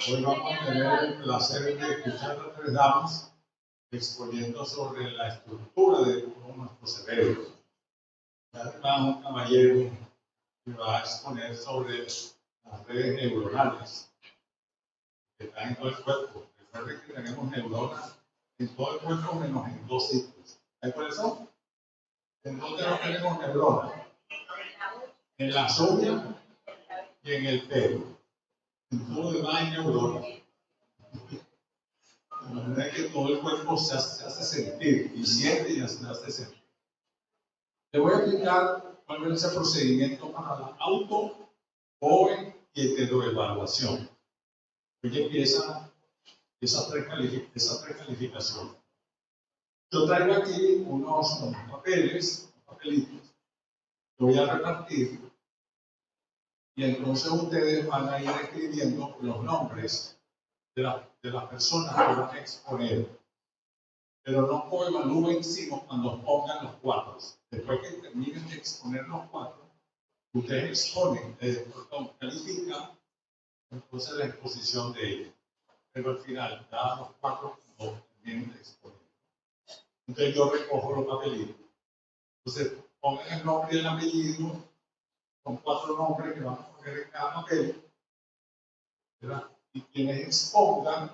Hoy vamos a tener el placer de escuchar a tres damas exponiendo sobre la estructura de nuestro cerebro. Además, un caballero que va a exponer sobre las redes neuronales que están en todo el cuerpo. Recuerden que tenemos neuronas en todo el cuerpo menos en dos sitios. ¿Sabes cuáles son? ¿En dónde no tenemos neuronas? En las uñas y en el pelo. En todo lo demás hay neuronas. De manera que todo el cuerpo se hace sentir y siente y se hace sentir. Le voy a explicar cuál es el procedimiento para la auto, joven y heteroevaluación. Hoy empieza esa precalificación. Yo traigo aquí unos papelitos, que voy a repartir y entonces ustedes van a ir escribiendo los nombres de las personas que van a exponer. Pero no coevalúen sino cuando pongan los cuadros. Después que terminen de exponer los cuadros, ustedes exponen, califican entonces la exposición de ellos. Pero al final, ya los cuadros no terminen de exponer. Entonces yo recojo los papelitos. Entonces pongan el nombre y el apellido, son 4 nombres que van a poner en cada papel, ¿verdad? Y quienes expongan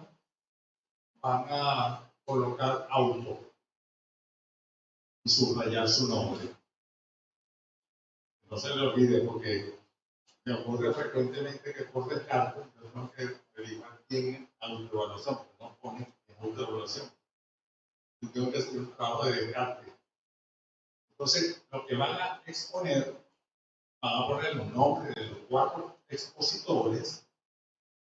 van a colocar auto y subrayar su nombre. No se le olvide porque me ocurre frecuentemente que por descarte yo tengo que averiguar quién es autoevaluación, porque no pone en autoevaluación. Y tengo que hacer un trabajo de descarte. Entonces, lo que van a exponer, van a poner los nombres de los 4 expositores.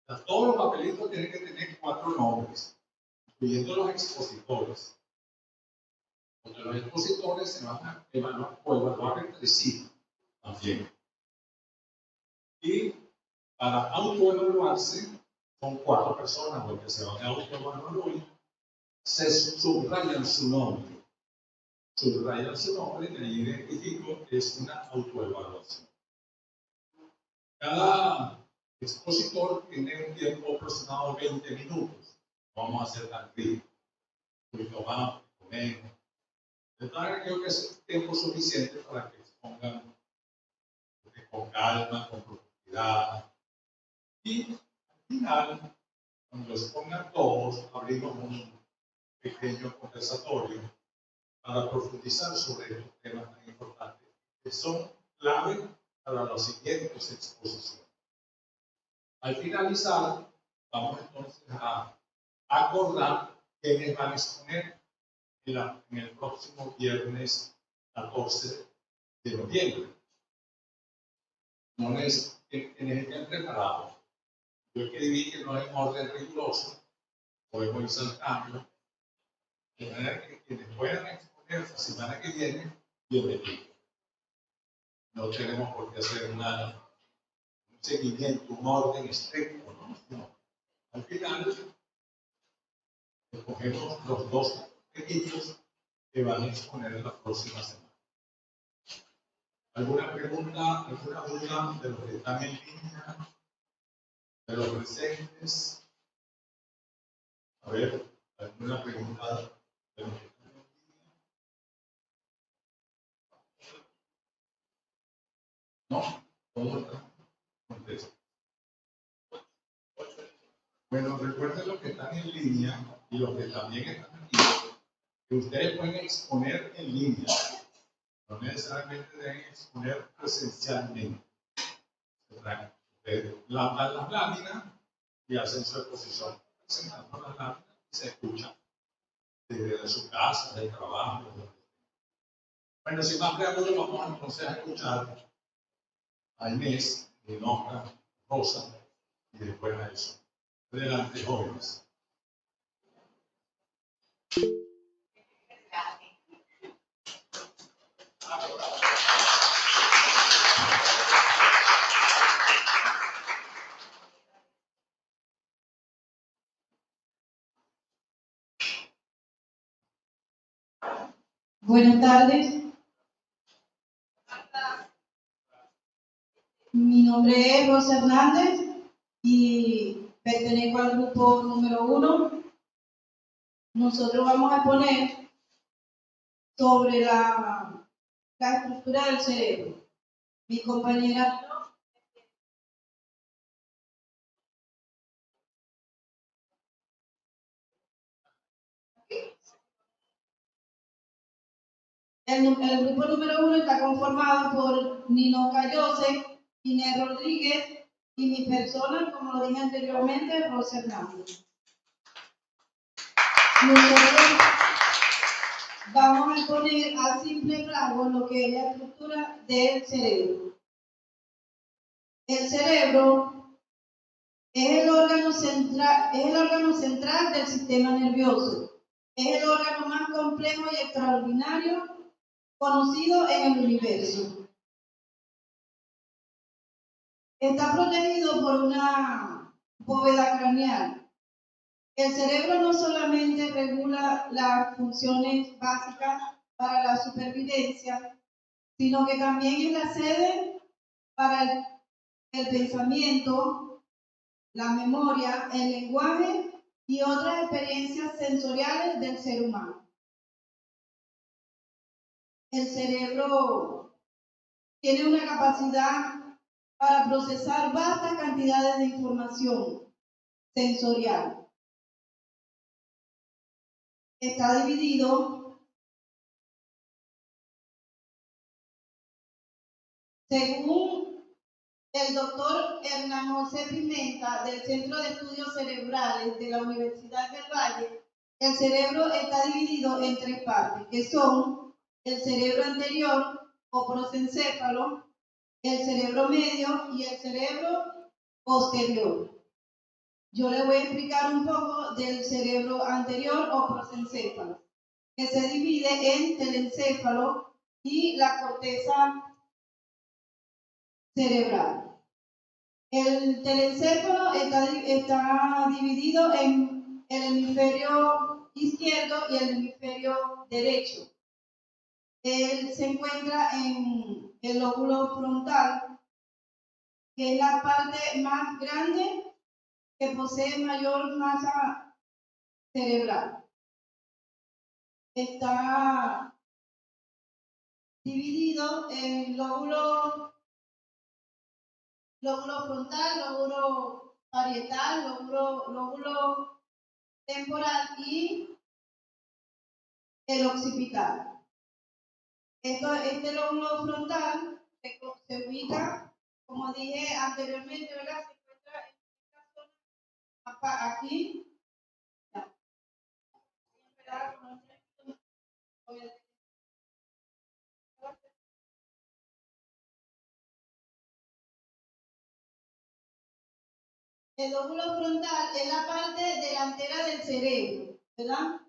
O sea, todos los papelitos tienen que tener 4 nombres, incluyendo los expositores. Porque los expositores se van a evaluar entre sí también. Y para autoevaluarse, son 4 personas porque se van a autoevaluar, se subrayan su nombre. Subrayan su nombre y ahí identifico que es una autoevaluación. Cada expositor tiene un tiempo aproximado de 20 minutos. Vamos a hacer tan crítico. Un poquito más, un poquito menos. Entonces, creo que es tiempo suficiente para que expongan con calma, con profundidad. Y al final, cuando los pongan todos, abrimos un pequeño conversatorio para profundizar sobre estos temas tan importantes que son clave para las siguientes exposiciones. Al finalizar, vamos entonces a acordar quiénes van a exponer en el próximo viernes 14 de noviembre. No es quienes estén preparados. Yo escribí que no es en orden riguroso, podemos ir saltando, de manera que quienes puedan exponer la semana que viene, bienvenidos. No tenemos por qué hacer un seguimiento, un orden estricto, ¿no? Al final, escogemos los 2 equipos que van a exponer en la próxima semana. ¿Alguna pregunta, alguna duda de los que están en línea, de los presentes? A ver, ¿alguna pregunta de los que están en línea? ¿No? ¿Todo está contexto? Bueno, recuerden los que están en línea y los que también están aquí, que ustedes pueden exponer en línea. No necesariamente deben exponer presencialmente. Ustedes lanzan las láminas y hacen su exposición presentando las láminas y se escuchan desde su casa, del trabajo. Bueno, sin más preámbulo, vamos entonces a escuchar a Inés, Inoca, Rosa y después a eso. Adelante, jóvenes. Buenas tardes. Mi nombre es Rosa Hernández y pertenezco al grupo número 1. Nosotros vamos a poner sobre la estructura del cerebro. Mi compañera el grupo número 1 está conformado por Nino Cayose, Inés Rodríguez y mi persona, como lo dije anteriormente, Rosa Hernández. Nosotros vamos a poner a simple rasgo lo que es la estructura del cerebro. El cerebro es el órgano central del sistema nervioso. Es el órgano más complejo y extraordinario conocido en el universo. Está protegido por una bóveda craneal. El cerebro no solamente regula las funciones básicas para la supervivencia, sino que también es la sede para el pensamiento, la memoria, el lenguaje y otras experiencias sensoriales del ser humano. El cerebro tiene una capacidad para procesar vastas cantidades de información sensorial. Está dividido según el doctor Hernán José Pimenta del Centro de Estudios Cerebrales de la Universidad del Valle. El cerebro está dividido en 3 partes, que son el cerebro anterior o prosencéfalo, el cerebro medio y el cerebro posterior. Yo le voy a explicar un poco del cerebro anterior o prosencéfalo, que se divide en telencéfalo y la corteza cerebral. El telencéfalo está dividido en el hemisferio izquierdo y el hemisferio derecho. Él se encuentra en el lóbulo frontal, que es la parte más grande que posee mayor masa cerebral. Está dividido en lóbulo frontal, lóbulo parietal, lóbulo temporal y el occipital. Este lóbulo frontal se ubica, como dije anteriormente, ¿verdad? Se encuentra en esta zona aquí. El lóbulo frontal es la parte delantera del cerebro, ¿verdad?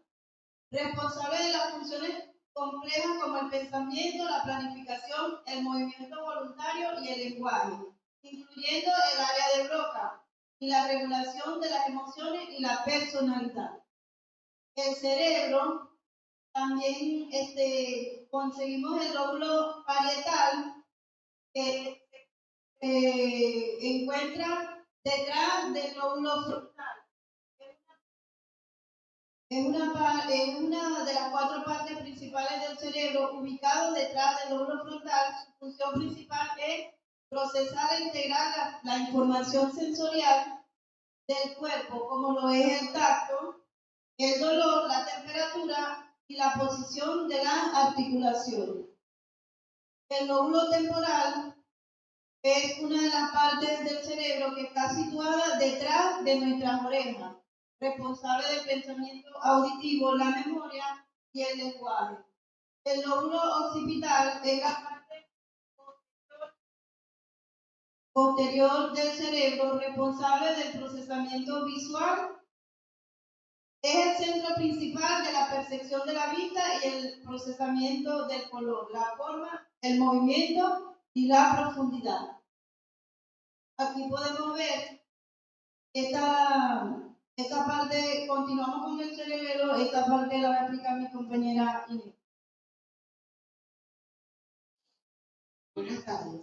Responsable de las funciones complejas como el pensamiento, la planificación, el movimiento voluntario y el lenguaje, incluyendo el área de Broca y la regulación de las emociones y la personalidad. El cerebro también conseguimos el lóbulo parietal que encuentra detrás del lóbulo frontal. Es una de las 4 partes principales del cerebro ubicado detrás del lóbulo frontal. Su función principal es procesar e integrar la información sensorial del cuerpo, como lo es el tacto, el dolor, la temperatura y la posición de las articulaciones. El lóbulo temporal es una de las partes del cerebro que está situada detrás de nuestras orejas, responsable del pensamiento auditivo, la memoria y el lenguaje. El lóbulo occipital es la parte posterior del cerebro responsable del procesamiento visual. Es el centro principal de la percepción de la vista y el procesamiento del color, la forma, el movimiento y la profundidad. Aquí podemos ver esta parte, continuamos con el cerebro, esta parte la va a explicar mi compañera Inés. Buenas tardes.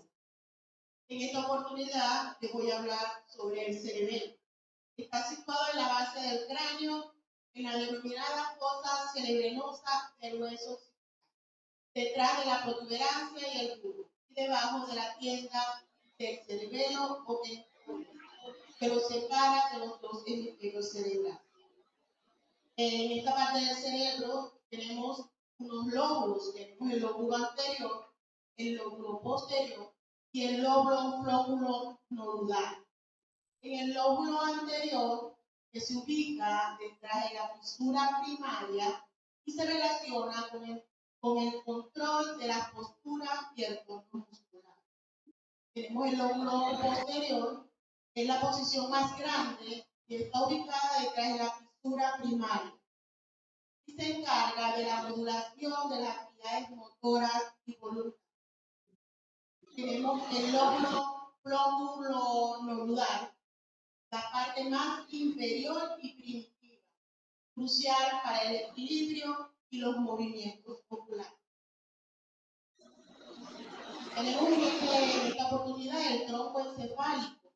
En esta oportunidad les voy a hablar sobre el cerebelo. Está situado en la base del cráneo, en la denominada fosa cerebrinosa del hueso, detrás de la protuberancia y el bulbo, y debajo de la tienda del cerebelo o que lo separa de los dos hemisferios cerebrales. En esta parte del cerebro tenemos unos lóbulos, tenemos el lóbulo anterior, el lóbulo posterior y el lóbulo nodular. En el lóbulo anterior, que se ubica detrás de la fisura primaria y se relaciona con el control de las posturas y el tono muscular. Tenemos el lóbulo posterior, que es la posición más grande y está ubicada detrás de la fisura primaria y se encarga de la modulación de las actividades motoras y voluntarias. Tenemos el lóbulo nodular, la parte más inferior y primitiva, crucial para el equilibrio y los movimientos oculares. Tenemos en esta oportunidad el tronco encefálico,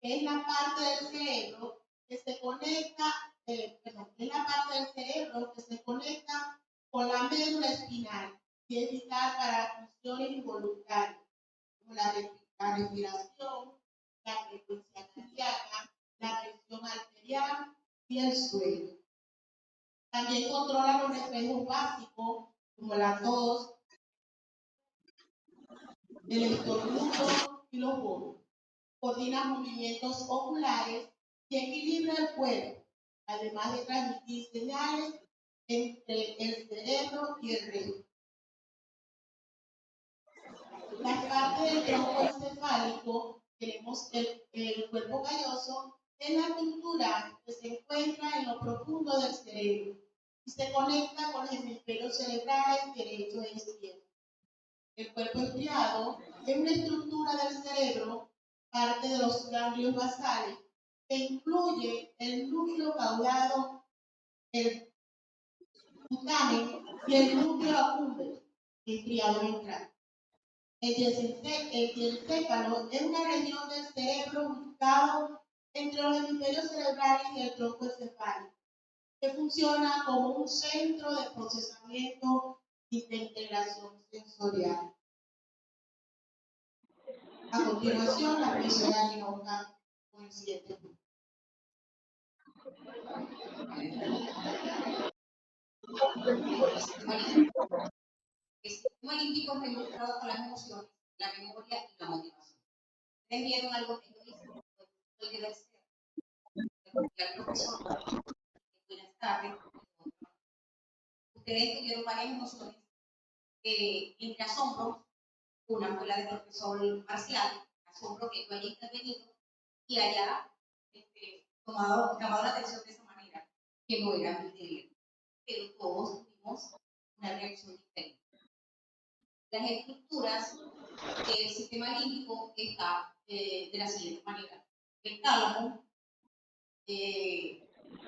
que es la parte del cerebro que se conecta, es la parte del cerebro que se conecta con la médula espinal y es vital para las funciones involuntarias, como la respiración, la frecuencia cardíaca, la presión arterial y el sueño. También controla los reflejos básicos como la tos, el estornudo y los vómitos. Coordina movimientos oculares y equilibra el cuerpo, además de transmitir señales entre el cerebro y el resto. La parte del tronco encefálico tenemos el cuerpo calloso, es la estructura que se encuentra en lo profundo del cerebro y se conecta con los hemisferios cerebrales derecho e izquierdo. El cuerpo estriado es una estructura del cerebro, parte de los ganglios basales, que incluye el núcleo caudado, el putamen y el núcleo accumbens, estriado ventral. El diencéfalo es una región del cerebro ubicado entre los hemisferios cerebrales y el tronco encefálico, que funciona como un centro de procesamiento y de integración sensorial. A continuación, la profesora Ginoca con el siguiente punto. El sistema límbico está involucrado con las emociones, la memoria y la motivación. ¿Ustedes vieron algo que yo hice? Soy de tercero. El profesor, buenas tardes. Ustedes tuvieron varias emociones, entre asombro, una fue la del profesor Marcial, asombro que yo haya intervenido y haya llamado la atención de esa manera, que no era mi deber. Pero todos tuvimos una reacción diferente. Las estructuras del sistema límbico está de la siguiente manera. El tálamo,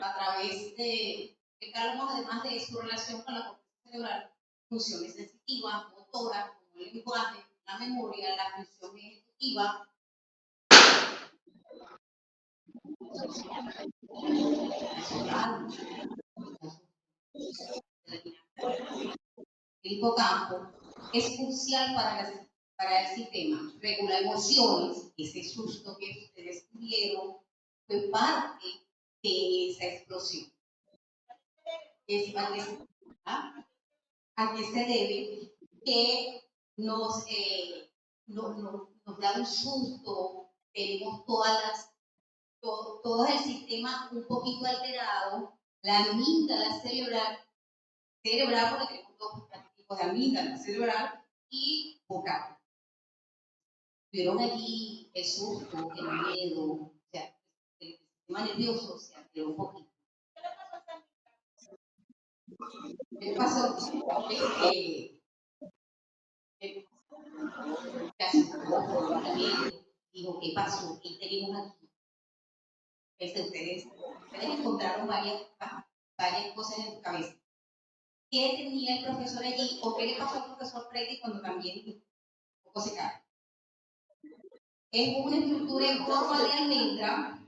a través de el tálamo, además de su relación con la corteza cerebral, funciones sensitivas, motoras, como el lenguaje, la memoria, la función ejecutiva, el hipocampo, es crucial para el sistema. Regula emociones, ese susto que ustedes tuvieron fue parte de esa explosión. ¿A qué se debe? Que nos da un susto, tenemos todo el sistema un poquito alterado, la amígdala cerebral, porque tenemos dos tipos de amígdala cerebral y vocal. Tuvieron allí el susto, el miedo, o sea, el sistema nervioso se alteró un poquito. ¿Qué pasó? Digo, ¿qué pasó? ¿Qué tenemos aquí? Ustedes encontraron varias cosas en tu cabeza. ¿Qué tenía el profesor allí o qué le pasó al profesor Freddy cuando también un poco se cae? Es una estructura en forma de almendra,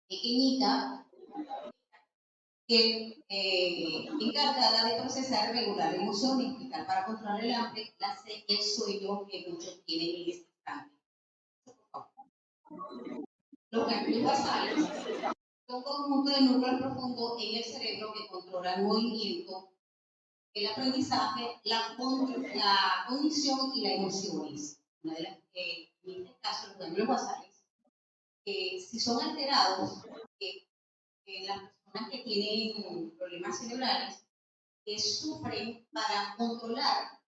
pequeñita, que encargada de procesar y regular emociones vital para controlar el hambre, la sed y el sueño que muchos tienen en este instante. Los ganglios basales son un conjunto de núcleos profundos en el cerebro que controla el movimiento, el aprendizaje, la cognición y las emociones. Una de las que, en este caso, los ganglios basales, si son alterados, las personas que tienen problemas cerebrales, que sufren para controlar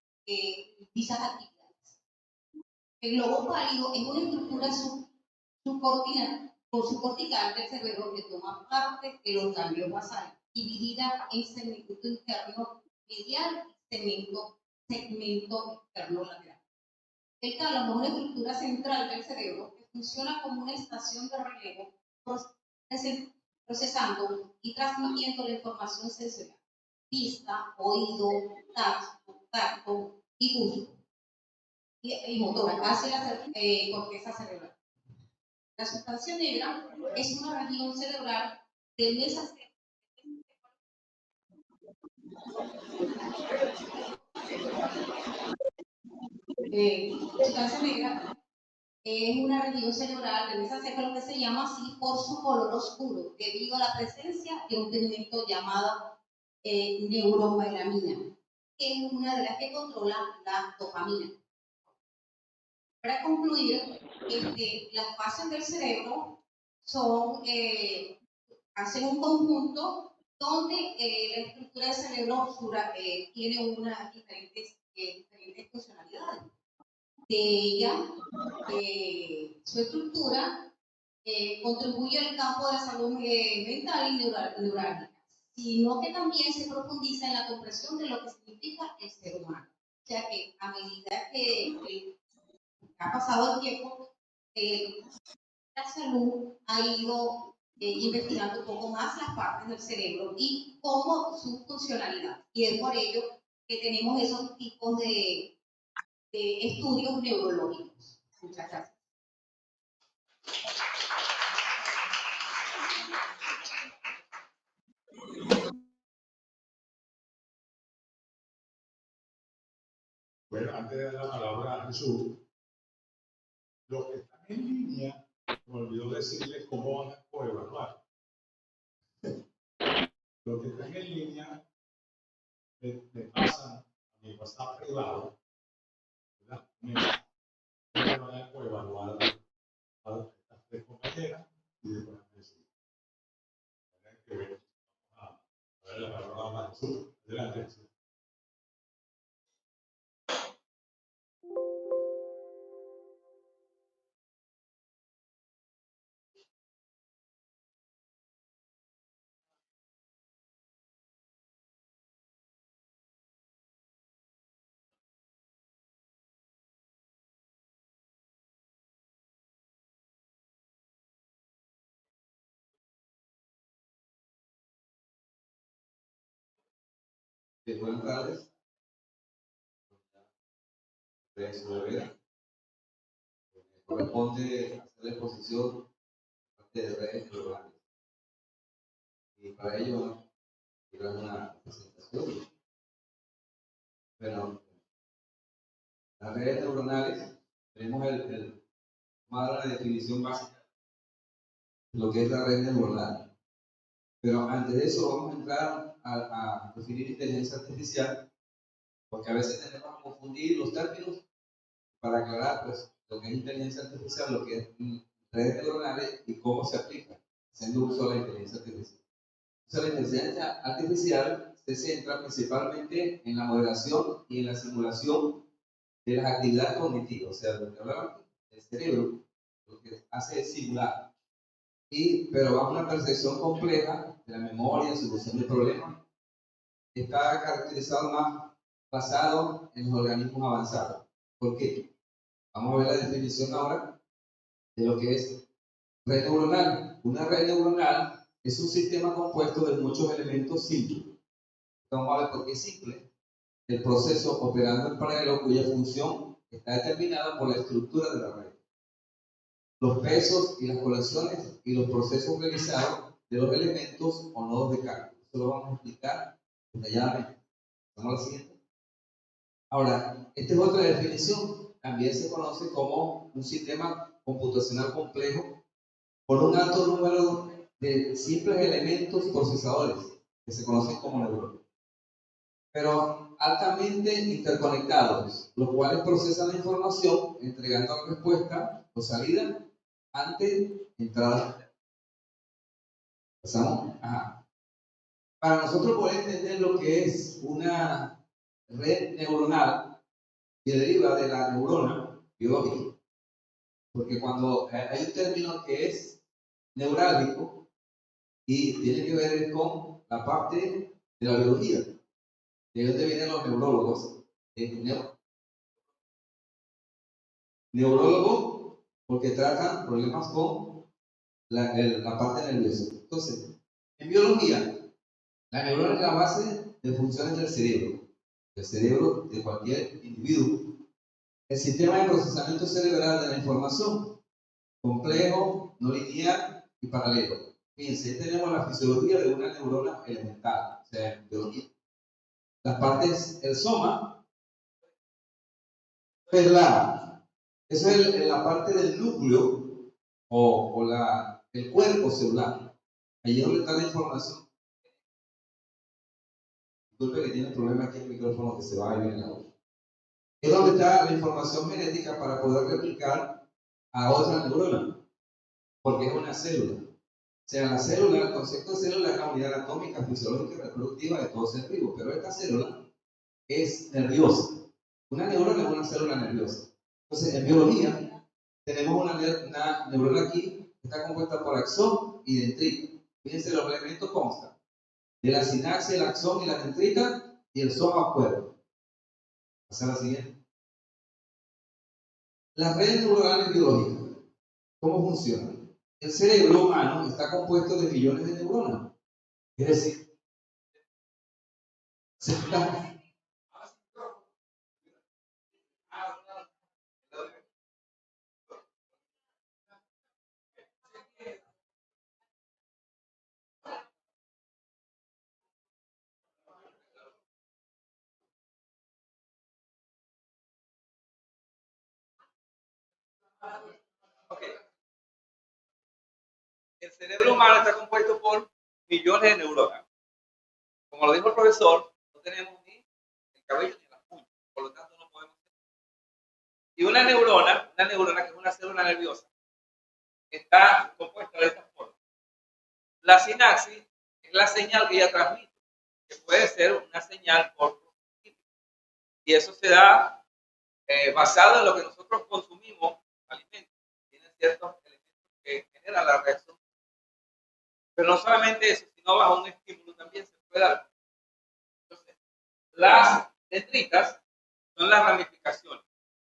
dichas actividades. El globo pálido es una estructura subcortical del cerebro que toma parte de los ganglios basales, dividida en segmento interno medial y segmento externo lateral. El tálamo es una estructura central del cerebro que funciona como una estación de relevo, procesando y transmitiendo la información sensorial, vista, oído, tacto y gusto, y motora hacia la corteza cerebral. La sustancia negra es una región cerebral del mesocerebro. Sustancia negra es una región cerebral del mesocerebro que se llama así por su color oscuro, debido a la presencia de un pigmento llamado neuromelamina, que es una de las que controla la dopamina. Para concluir, las fases del cerebro son, hacen un conjunto donde la estructura del cerebro tiene unas diferentes funcionalidades. De ella, su estructura contribuye al campo de la salud mental y neurálgica, sino que también se profundiza en la comprensión de lo que significa el ser humano. O sea que a medida que ha pasado el tiempo, la salud ha ido investigando un poco más las partes del cerebro y cómo su funcionalidad. Y es por ello que tenemos esos tipos de estudios neurológicos. Muchas gracias. Bueno, antes de dar la palabra a Jesús, los que están en línea, me olvidó decirles cómo van a coevaluar. Los que están en línea me pasan a mi WhatsApp privado, ¿verdad? Me van a coevaluar a estas tres compañeras y después a Jesús. Que ver. A ver la palabra a Jesús. Adelante, Jesús. Buenas tardes. De su deber, corresponde hacer la exposición de redes neuronales. Y para ello, llevar una presentación. Bueno, las redes neuronales, tenemos la definición básica de lo que es la red neuronal. Pero antes de eso, vamos a entrar a definir inteligencia artificial, porque a veces tenemos que confundir los términos para aclarar pues, lo que es inteligencia artificial, lo que es redes neuronales y cómo se aplica, haciendo uso de la inteligencia artificial. Entonces, la inteligencia artificial se centra principalmente en la moderación y en la simulación de las actividades cognitivas, o sea, lo que hablamos del cerebro, lo que hace es simular. Pero bajo una percepción compleja de la memoria, solución de problemas, está caracterizado más basado en los organismos avanzados. ¿Por qué? Vamos a ver la definición ahora de lo que es red neuronal. Una red neuronal es un sistema compuesto de muchos elementos simples. Vamos a ver por qué es simple. El proceso operando en paralelo cuya función está determinada por la estructura de la red. los pesos y las colecciones y los procesos realizados de los elementos o nodos de cálculo. Esto lo vamos a explicar detalladamente. Vamos a la siguiente. Ahora, esta es otra definición. También se conoce como un sistema computacional complejo por un alto número de simples elementos procesadores que se conocen como neuronas, pero altamente interconectados, los cuales procesan la información entregando la respuesta o salida ante entrada. ¿Pasamos? Ajá. Para nosotros poder entender lo que es una red neuronal que deriva de la neurona biológica, porque cuando hay un término que es neurálgico y tiene que ver con la parte de la biología, de dónde vienen los neurólogos. Neurólogos porque tratan problemas con la parte nerviosa. Entonces, en biología, la neurona es la base de funciones del cerebro de cualquier individuo. El sistema de procesamiento cerebral de la información, complejo, no lineal y paralelo. Fíjense, ahí tenemos la fisiología de una neurona elemental, o sea, en biología. Las partes, el soma, es eso es la parte del núcleo o el cuerpo celular. Allí es donde está la información. Disculpe que tiene un problema aquí en el micrófono que se va a ir en la otra. Es donde está la información genética para poder replicar a otra neurona, porque es una célula. O sea, la célula, el concepto de célula es la unidad anatómica, fisiológica y reproductiva de todo ser vivo, pero esta célula es nerviosa. Una neurona es una célula nerviosa. Entonces, en biología, tenemos una neurona aquí que está compuesta por axón y dendrita. Fíjense, los elementos constan de la sinapsis, el axón y la dendrita y el soma cuerpo. Pasar a la siguiente. Las redes neuronales biológicas, ¿cómo funcionan? El cerebro humano está compuesto de millones de neuronas. Es decir, se está... Okay. El cerebro humano está compuesto por millones de neuronas. Como lo dijo el profesor, no tenemos ni el cabello ni las uñas, por lo tanto no podemos. Y una neurona que es una célula nerviosa, está compuesta de esta forma. La sinapsis es la señal que ella transmite, que puede ser una señal por y eso se da basado en lo que nosotros consumimos, alimentos. Tienen ciertos elementos que generan la reacción. Pero no solamente eso, sino bajo un estímulo también se puede dar. Entonces, las dendritas son las ramificaciones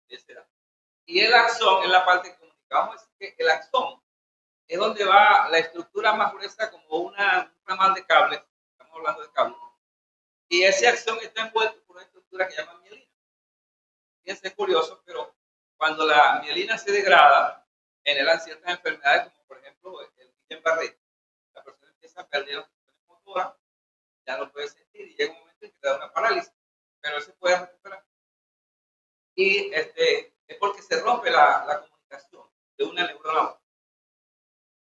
de ese dato. Y el axón es la parte que comunicamos. Vamos a decir que el axón es donde va la estructura más gruesa como un ramal de cables. Estamos hablando de cables. Y ese axón está envuelto por una estructura que llaman mielina. Fíjense, es curioso, pero cuando la mielina se degrada, generan ciertas enfermedades, como por ejemplo el Guillain-Barré. La persona empieza a perder las funciones motoras, ya no puede sentir y llega un momento en que le da una parálisis, pero él se puede recuperar. Y es porque se rompe la comunicación de una neurona a otra.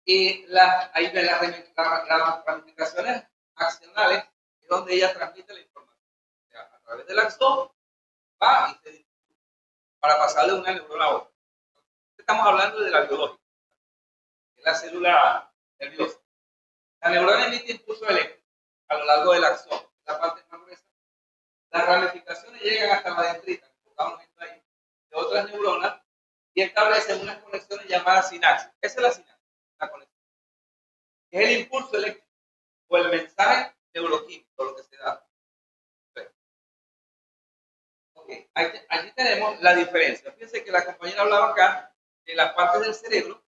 Y ahí ven las ramificaciones accionales, es donde ella transmite la información. O sea, a través del axón va y se distribuye para pasar de una neurona a otra. Estamos hablando de la biológica, de la célula nerviosa. La neurona emite impulso eléctrico a lo largo del axón, la parte más gruesa. Las ramificaciones llegan hasta la dendrita, ahí, de otras neuronas y establecen unas conexiones llamadas sinapsis. Esa es la sinapsis, la conexión. Es el impulso eléctrico o el mensaje neuroquímico, lo que se da. Okay. Aquí tenemos la diferencia. Fíjense que la compañera hablaba acá de las partes del cerebro,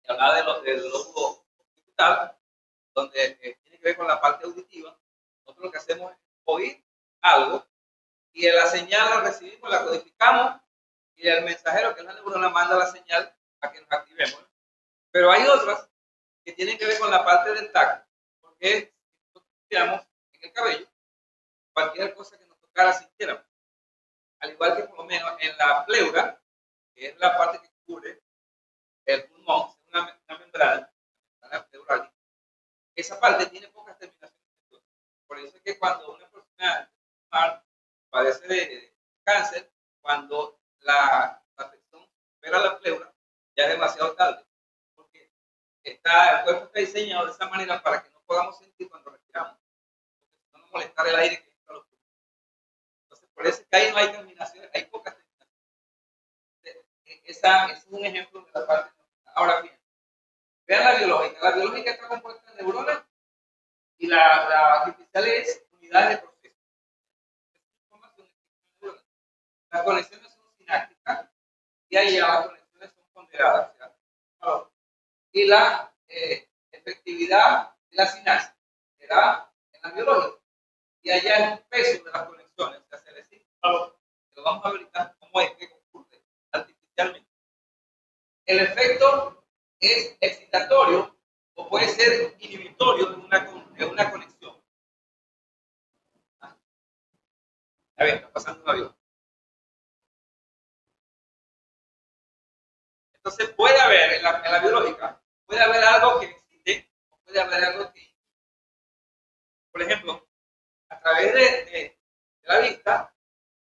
y hablaba del lóbulo occipital, donde tiene que ver con la parte auditiva. Nosotros lo que hacemos es oír algo y la señal la recibimos, la codificamos y el mensajero, que es la neurona, manda la señal a que nos activemos. Pero hay otras que tienen que ver con la parte del tacto, porque nosotros tiramos en el cabello cualquier cosa que nos tocara sintiéramos. Al igual que por lo menos en la pleura, que es la parte que cubre el pulmón, es una membrana pleural. Esa parte tiene pocas terminaciones. Por eso es que cuando una persona padece de cáncer, cuando la afección supera la pleura, ya es demasiado tarde. Porque el cuerpo está diseñado de esa manera para que no podamos sentir cuando respiramos. No nos molestar el aire que entra a los pulmones. Entonces, por eso es que ahí no hay terminaciones, hay pocas terminaciones. Ese es un ejemplo de la parte. Ahora bien, vean la biológica. La biológica está compuesta de neuronas y la artificial es unidades de proceso. Las conexiones son sinápticas y ahí las conexiones son ponderadas. ¿Cierto? Y la efectividad de la sinapsis se da en la biológica. Y allá el peso de las conexiones, o sea, se les dice, lo vamos a verificar cómo es que ocurre artificialmente. El efecto es excitatorio o puede ser inhibitorio de una conexión. A ver, está pasando un avión. Entonces puede haber en la biológica, puede haber algo que excite o puede haber algo que inhibe. Por ejemplo, a través de la vista,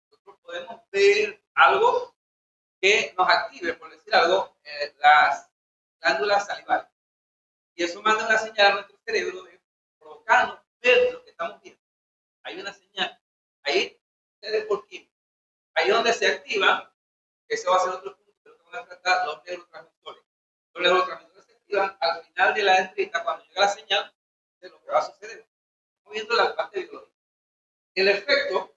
nosotros podemos ver algo que nos active, por decir algo, las glándulas salivales. Y eso manda una señal a nuestro cerebro de provocarnos ver lo que estamos viendo. Hay una señal. Ahí ustedes por química. Ahí donde se activa, ese va a ser otro punto, pero que van a tratar los neurotransmisores. Los neurotransmisores se activan al final de la entrevista cuando llega la señal de lo que va a suceder. Estamos viendo la parte biológica. El efecto,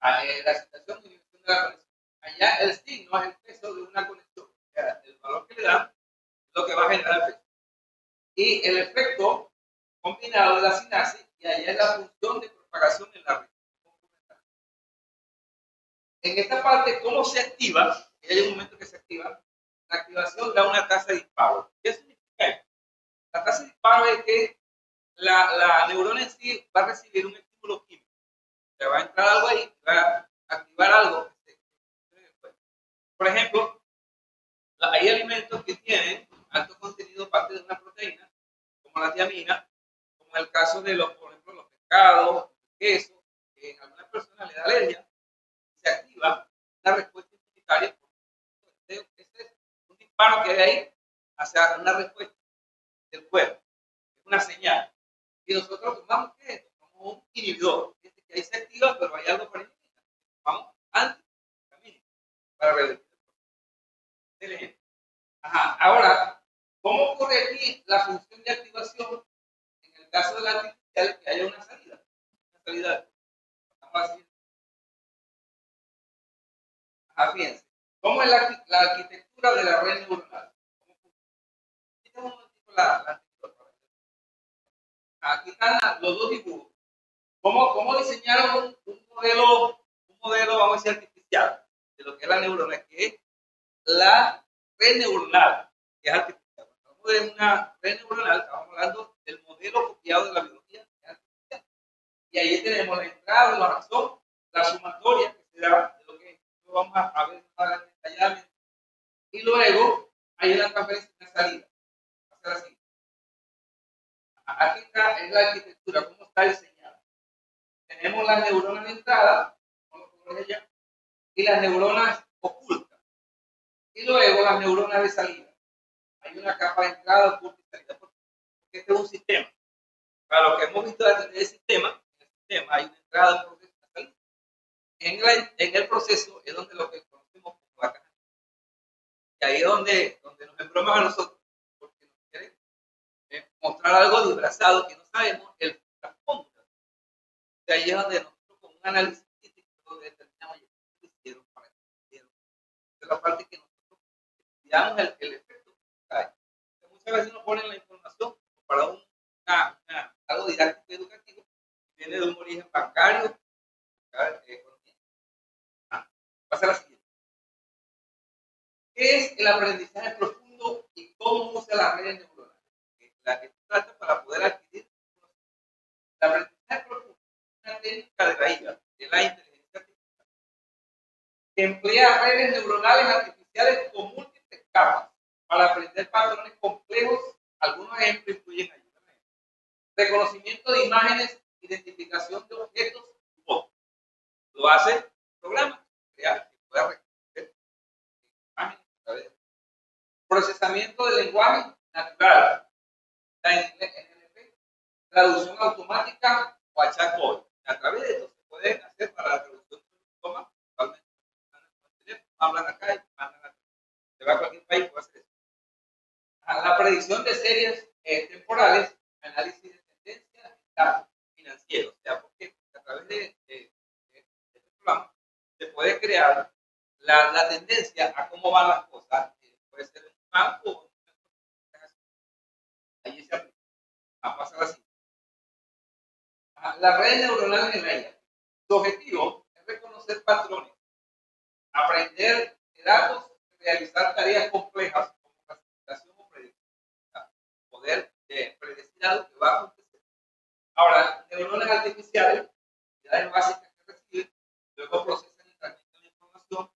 la situación de la conexión. Allá el signo es el peso de una conexión. O sea, el valor que le dan es lo que va a generar el peso. Y el efecto combinado de la sinapsis, y allá es la función de propagación en la red. En esta parte, ¿cómo se activa? Hay un momento que se activa. La activación da una tasa de disparo. ¿Qué significa esto? La tasa de disparo es que la neurona en sí va a recibir un estímulo químico. Le va a entrar algo ahí, va a activar algo. Por ejemplo, hay alimentos que tienen alto contenido parte de una proteína, como la tiamina, como en el caso de por ejemplo, los pescados, el queso, que en algunas personas le da alergia, se activa una respuesta inmunitaria. Este es un disparo que hay ahí hacia una respuesta del cuerpo, es una señal. Y nosotros tomamos ¿qué es? Como un inhibidor, que ahí se activa, pero hay algo para inhibir. Vamos antihistamínico para revertir el ejemplo. Ahora, ¿cómo ocurre aquí la función de activación en el caso de la artificial que haya una salida? Una salida. Fíjense, ¿cómo es la arquitectura de la red neuronal? Aquí están los dos dibujos. ¿Cómo diseñaron un modelo, vamos a decir, artificial de lo que es la neurona, que es la red neuronal, que es artificial? Cuando hablamos de una red neuronal, estamos hablando del modelo copiado de la biología, que es artificial. Y ahí tenemos la entrada, la razón, la sumatoria, que será de lo que vamos a ver más detalladamente. Y luego hay una transferencia y una salida. Va a ser así. Aquí está, es la arquitectura, cómo está diseñada. Tenemos las neuronas de entrada, y las neuronas ocultas. Y luego las neuronas de salida. Hay una capa de entrada, oculta y salida, porque este es un sistema. Para lo que hemos visto desde el sistema, hay una entrada, un proceso y una salida. En el proceso es donde lo que conocemos como la caja. Y ahí es donde nos embromamos a nosotros, porque nos quieren mostrar algo disfrazado que no sabemos el trasfondo. De ahí es donde nosotros, con un análisis crítico, determinamos qué hicieron, para qué hicieron. Esa es la parte que nosotros estudiamos el efecto que hay. Muchas veces nos ponen la información para algo didáctico y educativo, que viene de un origen bancario, va a ser la siguiente. ¿Qué es el aprendizaje las redes neuronales, la que trata para poder adquirir la aprendizaje profundo, una técnica de la IA, de la inteligencia artificial, que emplea redes neuronales artificiales con múltiples capas para aprender patrones complejos. Algunos ejemplos incluyen reconocimiento de imágenes, identificación de objetos y fotos. Lo hace el programa real, que pueda reconocer imágenes a través de procesamiento del lenguaje natural, la NLP, traducción automática o a chatbot. A través de esto se puede hacer para la traducción de idioma. Hablan acá y mandan acá. Se va a cualquier país y puede hacer eso. La predicción de series temporales, análisis de tendencias, datos financieros. O sea, porque a través de este programa se puede crear la tendencia a cómo van las cosas. Puede ser en un banco o en una. Ahí se aplica. A pasar así. Las redes neuronales en la IA. Su objetivo es reconocer patrones, aprender de datos, realizar tareas complejas como clasificación o predicción. Poder predecir algo que va a acontecer. Ahora, neuronas artificiales, unidades básicas que reciben, luego procesan y transmiten la información,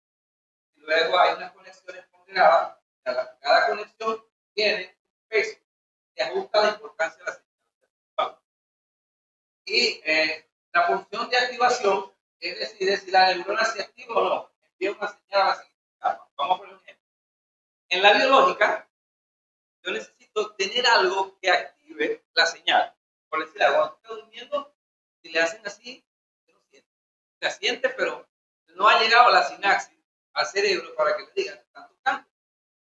y luego hay unas conexiones ponderadas. Cada conexión tiene un peso que ajusta la importancia de la señal. Y la función de activación es decir, si la neurona se activa o no, envía una señal a la siguiente etapa. Vamos a poner un ejemplo. En la biológica, yo necesito tener algo que active la señal. Por decir algo, cuando está durmiendo, si le hacen así, no siente. La siente, pero no ha llegado a la sinapsis, al cerebro, para que le digan que están tocando.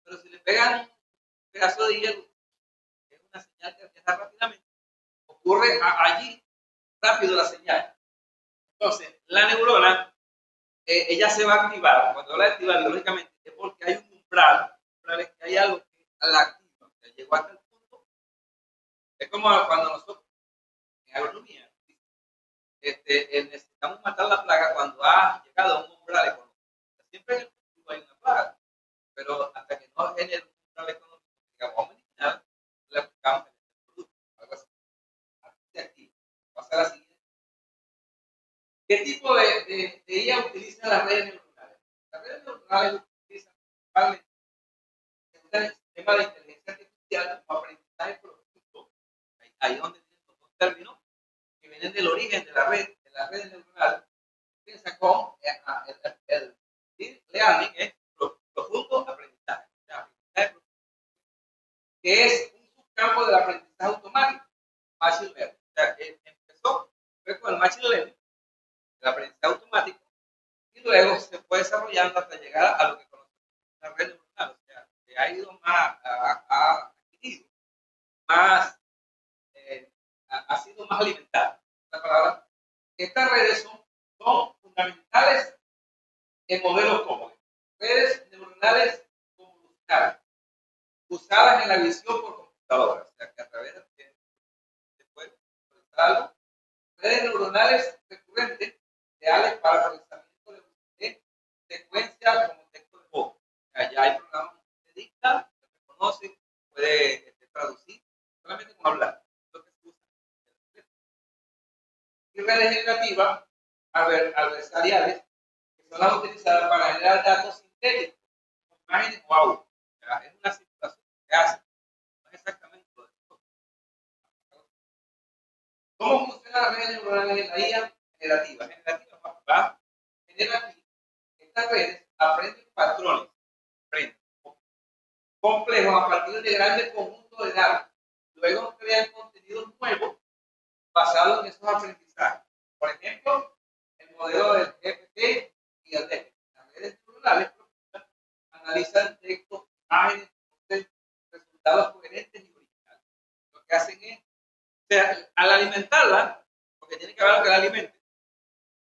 Pero si le pegan un pedazo de hielo, que es una señal que viaja rápidamente, ocurre allí rápido la señal. Entonces, la neurona, ella se va a activar. Cuando habla de activar biológicamente, es porque hay un umbral es que hay algo que la activa. O sea, llegó hasta el punto. Es como cuando nosotros, en agronomía, necesitamos matar la plaga cuando ha llegado a un umbral económico. Siempre en el cultivo hay una plaga, pero hasta que no genere un umbral económico, digamos, vamos a eliminar, le aplicamos en el producto, algo así. Así se activa. Pasa a la siguiente. ¿Qué tipo de IA utilizan las redes neuronales? Las redes neuronales utilizan principalmente el sistema de inteligencia artificial como aprendizaje profundo. Ahí es donde tienen los dos términos que vienen del origen de la red neuronal. Piensa con el deep learning, es profundo aprendizaje. O sea, aprendizaje profundo, que es un subcampo del aprendizaje automático, machine learning. O sea, que empezó con el machine learning, el aprendizaje automático, y luego se fue desarrollando hasta llegar a lo que conocemos como la red neuronal. O sea, que ha ido más, ha adquirido más, ha sido más alimentada. La palabra. Estas redes son fundamentales en modelos comunes. Redes neuronales convolucionales, usadas en la visión por computadora. O sea, que a través de se puede procesar algo. Redes neuronales recurrentes, reales para procesamiento de secuencias como texto de voz. O sea, ya hay programas que dictan, que reconoce, puede traducir, solamente con hablar. Lo que se usa. Y redes generativas adversariales, que son las utilizadas para generar datos sintéticos, imágenes o audio. O sea, es una simulación que hace, no es exactamente lo de nosotros. ¿Cómo funcionan las redes neuronales en la IA generativa? Va generar aquí. Estas redes aprenden patrones, complejos a partir de grandes conjuntos de datos. Luego crean contenidos nuevos basados en esos aprendizajes. Por ejemplo, el modelo del GPT y el DEP. Las redes neuronales analizan textos, imágenes, resultados coherentes y originales. Lo que hacen es, o sea, al alimentarla, porque tiene que haber algo que la alimente,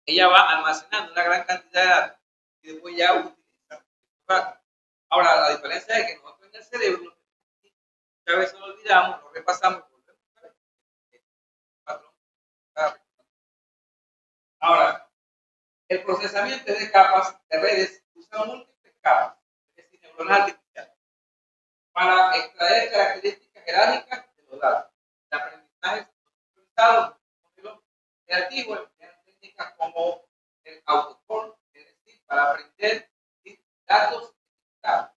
ella va almacenando una gran cantidad de datos y después ya utiliza. Ahora, la diferencia es que nosotros en el cerebro, muchas veces lo olvidamos, lo repasamos, volvemos a ver el patrón. Ahora, el procesamiento de capas de redes usa múltiples capas, es decir, neuronas artificiales. para extraer características jerárquicas de los datos. El aprendizaje centralizado, modelo creativo, emplean técnicas como el autocall, es decir, para aprender datos identificados.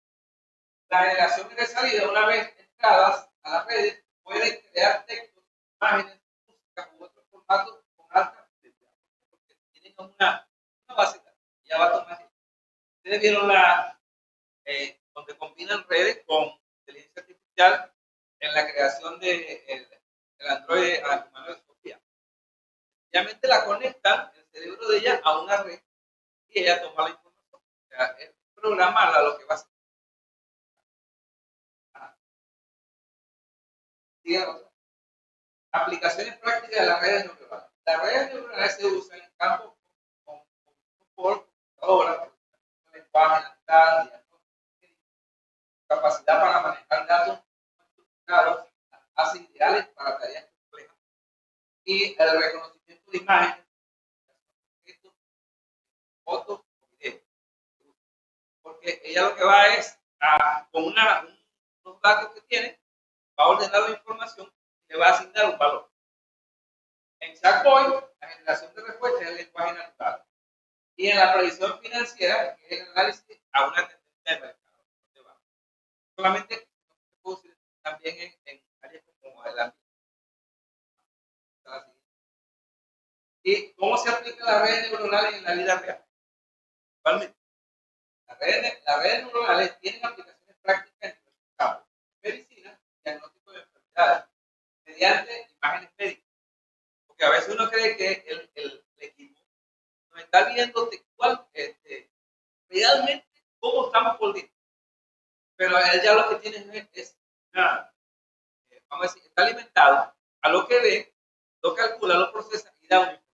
La generación y de salida, una vez entradas a las redes, pueden crear textos, imágenes, música u otros formatos con alta fidelidad, porque tienen una base de datos. Ya va a tomar. Ustedes vieron donde combinan redes con inteligencia artificial en la creación de el Android humano de Sofía. Obviamente la conectan el cerebro de ella a una red y ella toma la información. O sea, el programa lo que va a hacer. Aplicaciones prácticas de las redes neuronales. Las redes neuronales se usan en campos por computadora, lenguaje natural, capacidad para manejar datos estructurados, hace ideales para tareas complejas y el reconocimiento de imágenes, fotos o videos. Porque ella lo que va es con unos datos que tiene, va a ordenar la información y le va a asignar un valor. En Chatboy, la generación de respuestas es el lenguaje natural. Y en la predicción financiera, que es el análisis a una tendencia de mercado. Solamente también en áreas como el ámbito. ¿Y cómo se aplica las redes neuronales en la vida real? Actualmente, las redes neuronales tienen aplicaciones prácticas en diversos campos. Medicina, diagnóstico de enfermedades, mediante imágenes médicas. Porque a veces uno cree que el equipo nos está viendo textual, realmente cómo estamos por dentro. Pero él ya lo que tiene es una, vamos a decir, está alimentado a lo que ve, lo calcula, lo procesa y da un informe.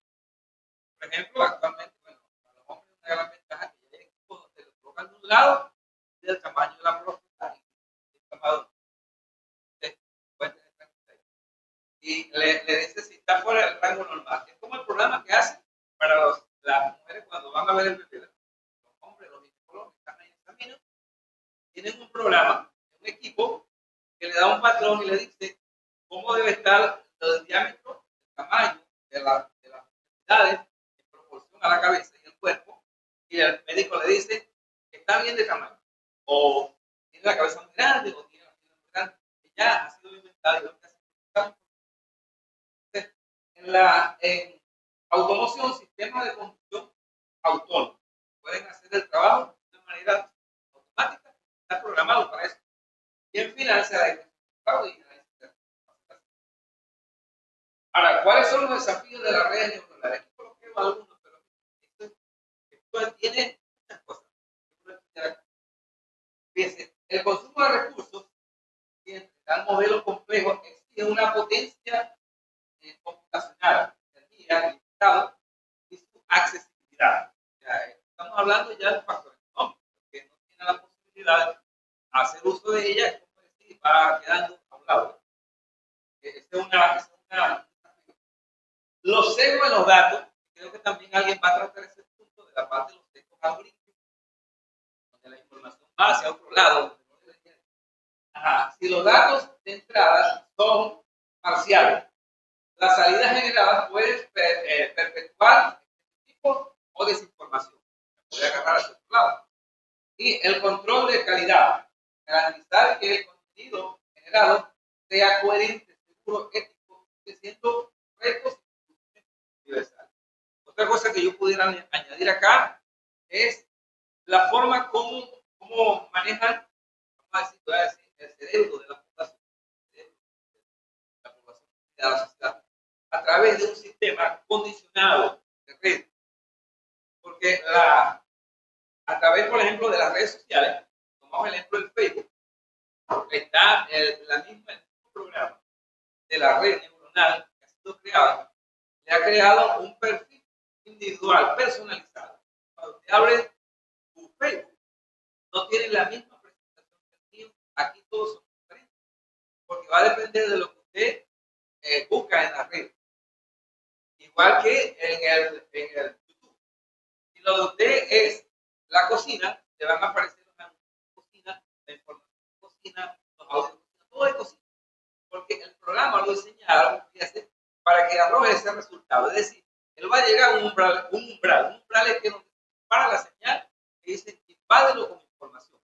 Por ejemplo, actualmente, bueno, para los hombres una gran ventaja que hay equipos donde lo colocan de un lado y del tamaño de la próstata y el tamaño y le dice si está fuera del rango normal. Es como el programa que hacen para las mujeres cuando van a ver el bebé. Los hombres, los ginecólogos que están ahí en camino, tienen un programa, un equipo que le da un patrón y le dice cómo debe estar el diámetro, el tamaño de las unidades en proporción a la cabeza y el cuerpo, y el médico le dice que está bien de tamaño, o tiene la cabeza muy grande, o tiene la cabeza muy grande, que ya ha sido inventado y lo que hace. En automoción, sistemas de conducción autónomo pueden hacer el trabajo de manera automática, está programado para eso. Y en finanzas, ahora, ¿cuáles son los desafíos de las redes neuronales? Aquí coloqué algunos, pero esto tiene muchas cosas. Fíjense, el consumo de recursos, el modelo complejo, exige una potencia computacional, energía, limitado y su accesibilidad. O sea, estamos hablando ya del factor económico, que no tiene la posibilidad de hacer uso de ella, es como decir, va quedando a un lado. Los sesgos de los datos, creo que también alguien va a tratar ese punto de la parte de los sesgos algorítmicos, donde la información va hacia otro lado. Si los datos de entrada son parciales, las salidas generadas pueden perpetuar tipo o desinformación. Puede agarrar hacia otro lado. Y el control de calidad, garantizar que el contenido generado sea coherente, seguro, ético, siendo retos universales. Otra cosa que yo pudiera añadir acá es la forma como manejan, vamos a decir, el cerebro de la población, de la sociedad, a través de un sistema condicionado de red. Porque a través, por ejemplo, de las redes sociales, tomamos el ejemplo del Facebook, está el mismo programa de la red neuronal que ha sido creada, le ha creado un perfil individual, personalizado. Cuando usted abre un Facebook, no tiene la misma presentación que el mío, aquí todos son diferentes, porque va a depender de lo que usted busca en la red. Igual que en el YouTube. Si lo de usted es la cocina, le van a aparecer una cocina, la información de cocina, todo esto sí, porque el programa lo diseñaron para que arroje ese resultado. Es decir, él va a llegar a un umbral es que nos para la señal que dice invádelo con información.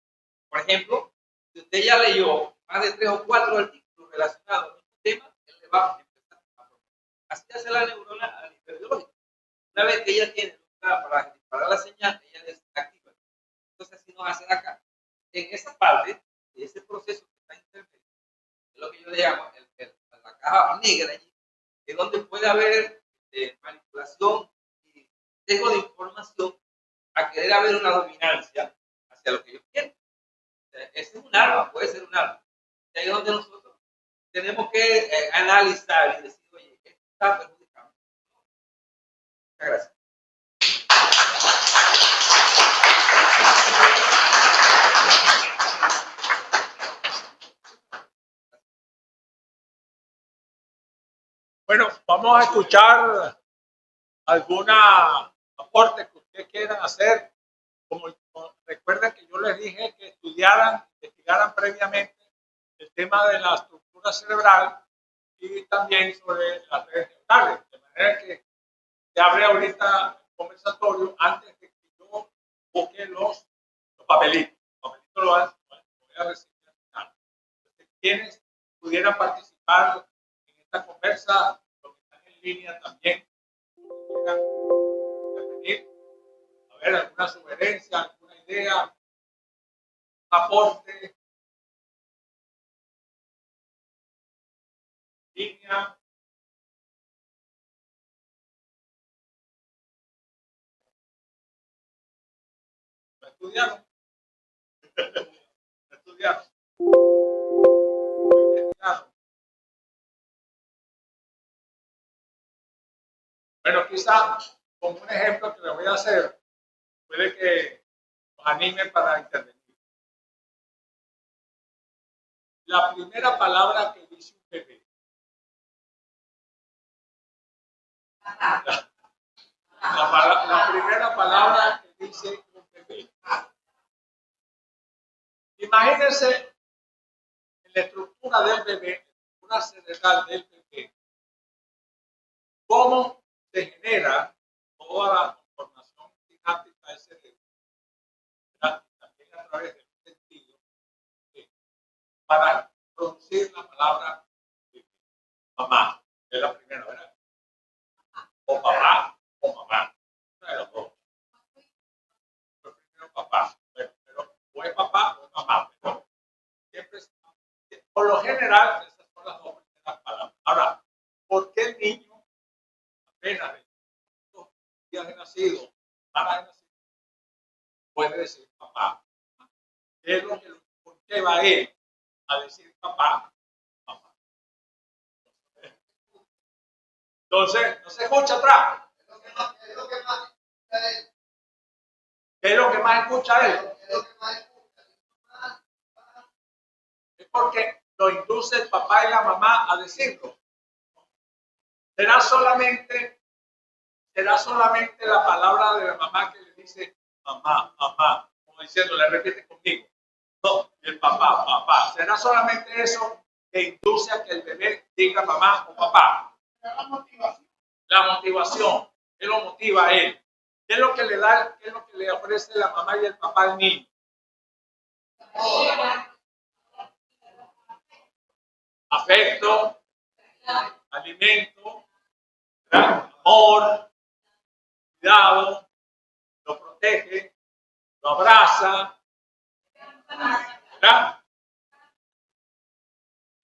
Por ejemplo, si usted ya leyó más de 3 o 4 artículos relacionados con este tema, él le va a empezar a proponer. Así hace la neurona a nivel biológico. Una vez que ella tiene para disparar la señal, ella desactiva. Entonces, así nos hacen acá. En esa parte de ese proceso que está intermedio, es lo que yo le llamo la caja negra allí, es donde puede haber manipulación y sesgo de información a querer haber una dominancia hacia lo que yo quiero. Ese es un arma, puede ser un arma. Y ahí es donde nosotros tenemos que analizar y decir, oye, esto está perjudicando. Muchas gracias. Bueno, vamos a escuchar alguna aporte que ustedes quieran hacer. Recuerden que yo les dije que investigaran previamente el tema de la estructura cerebral y también sobre las redes neurales. De manera que se abre ahorita el conversatorio antes de que yo busque los papelitos. Los papelitos lo voy a recibir al final. Entonces, quienes pudieran participar en esta conversa, los que están en línea también, quieran intervenir, a ver, alguna sugerencia, alguna idea, un aporte, línea. ¿Lo estudiaron? ¿Lo estudiaron? ¿Lo investigaron? Bueno, quizá como un ejemplo que le voy a hacer, puede que nos anime para intervenir. La primera palabra que dice un bebé. La primera palabra que dice un bebé. Imagínense en la estructura del bebé, la estructura cerebral del bebé, cómo se genera toda la información sináptica del cerebro, también a través del sentido, para producir la palabra mamá, que es la primera, ¿verdad? O papá o mamá, una de los dos. Primero papá, pero o es papá o es mamá, pero siempre es, por lo general, esas son las dos primeras palabras. Ahora, ¿por qué el niño apenas de 2 días de nacido, para de nacido, puede decir papá? ¿Qué es lo que lo lleva a él a decir papá, mamá? Entonces, no se escucha atrás. ¿Qué es lo que más escucha él? Es porque lo induce el papá y la mamá a decirlo. Será solamente la palabra de la mamá que le dice mamá, mamá, como diciendo, le repite conmigo. No, el papá, papá. Será solamente eso que induce a que el bebé diga mamá o papá. La motivación. ¿Qué lo motiva a él? ¿Qué es lo que le da, qué es lo que le ofrece la mamá y el papá al niño? Afecto, alimento, amor, cuidado, lo protege, lo abraza, ¿verdad?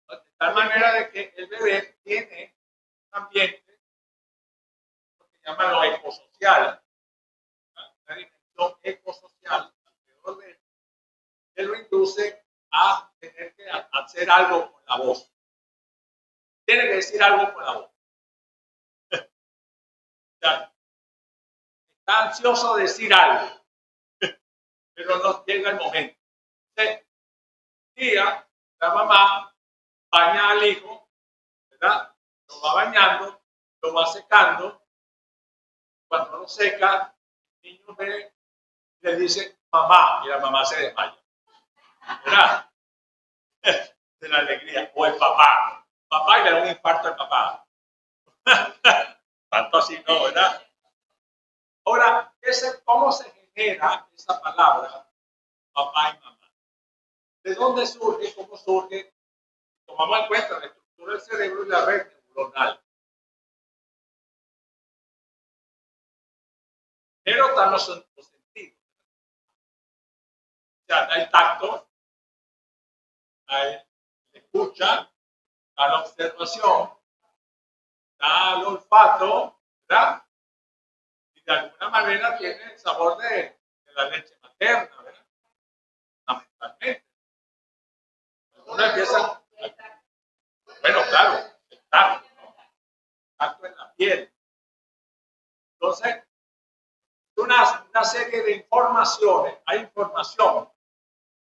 De tal manera de que el bebé tiene un ambiente, lo que llaman lo ecosocial, una dimensión ecosocial alrededor de él, que lo induce a tener que hacer algo con la voz. Tiene que decir algo con la voz. Está ansioso de decir algo, pero no llega el momento. Entonces, un día, la mamá baña al hijo, ¿verdad? Lo va bañando, lo va secando. Cuando lo seca, el niño le dice mamá y la mamá se desmaya, ¿verdad? de la alegría. O el papá. Papá y le da un infarto al papá. Tanto así no, ¿verdad? Ahora, ¿cómo se genera esa palabra papá y mamá? ¿De dónde surge? ¿Cómo surge? Tomamos en cuenta la estructura del cerebro y la red neuronal. Pero están los sentidos. O sea, hay tacto, hay escucha, a la observación, al olfato, ¿verdad? Y de alguna manera tiene el sabor de la leche materna, ¿verdad? Fundamentalmente. Uno empieza, bueno, claro, el tacto, ¿no? El tacto en la piel. Entonces, una serie de informaciones, hay información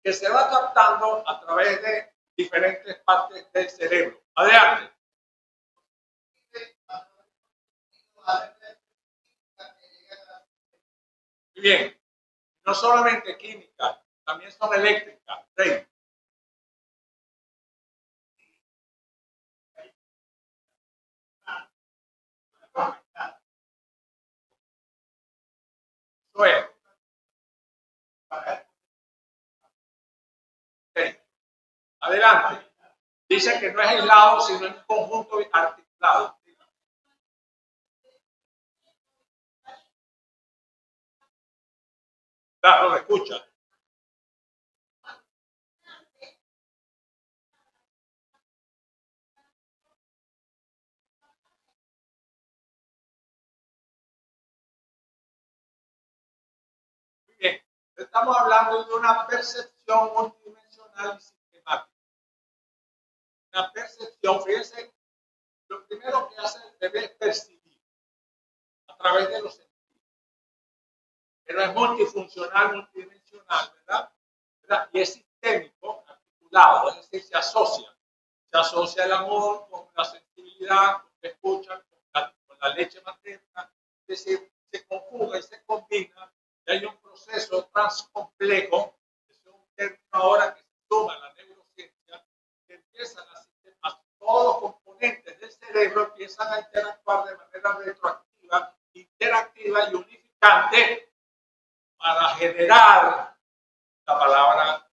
que se va captando a través de diferentes partes del cerebro. Adelante. Muy bien. No solamente química, también son eléctricas. Sí. Eso es. Sí. Adelante. Dice que no es aislado, sino en un conjunto articulado. Claro, lo escucha. Muy bien. Estamos hablando de una percepción multidimensional y sistemática. Una percepción, fíjense, lo primero que hace el bebé es percibir a través de los sentidos. Pero es multifuncional, multidimensional, ¿verdad? Y es sistémico, articulado, es decir, se asocia. Se asocia el amor con la sensibilidad, con la escucha, con la leche materna, es decir, se conjuga y se combina, y hay un proceso transcomplejo, que es un término ahora que se toma en la neurociencia, que empiezan a todos los componentes del cerebro empiezan a interactuar de manera retroactiva, interactiva y unificante para generar la palabra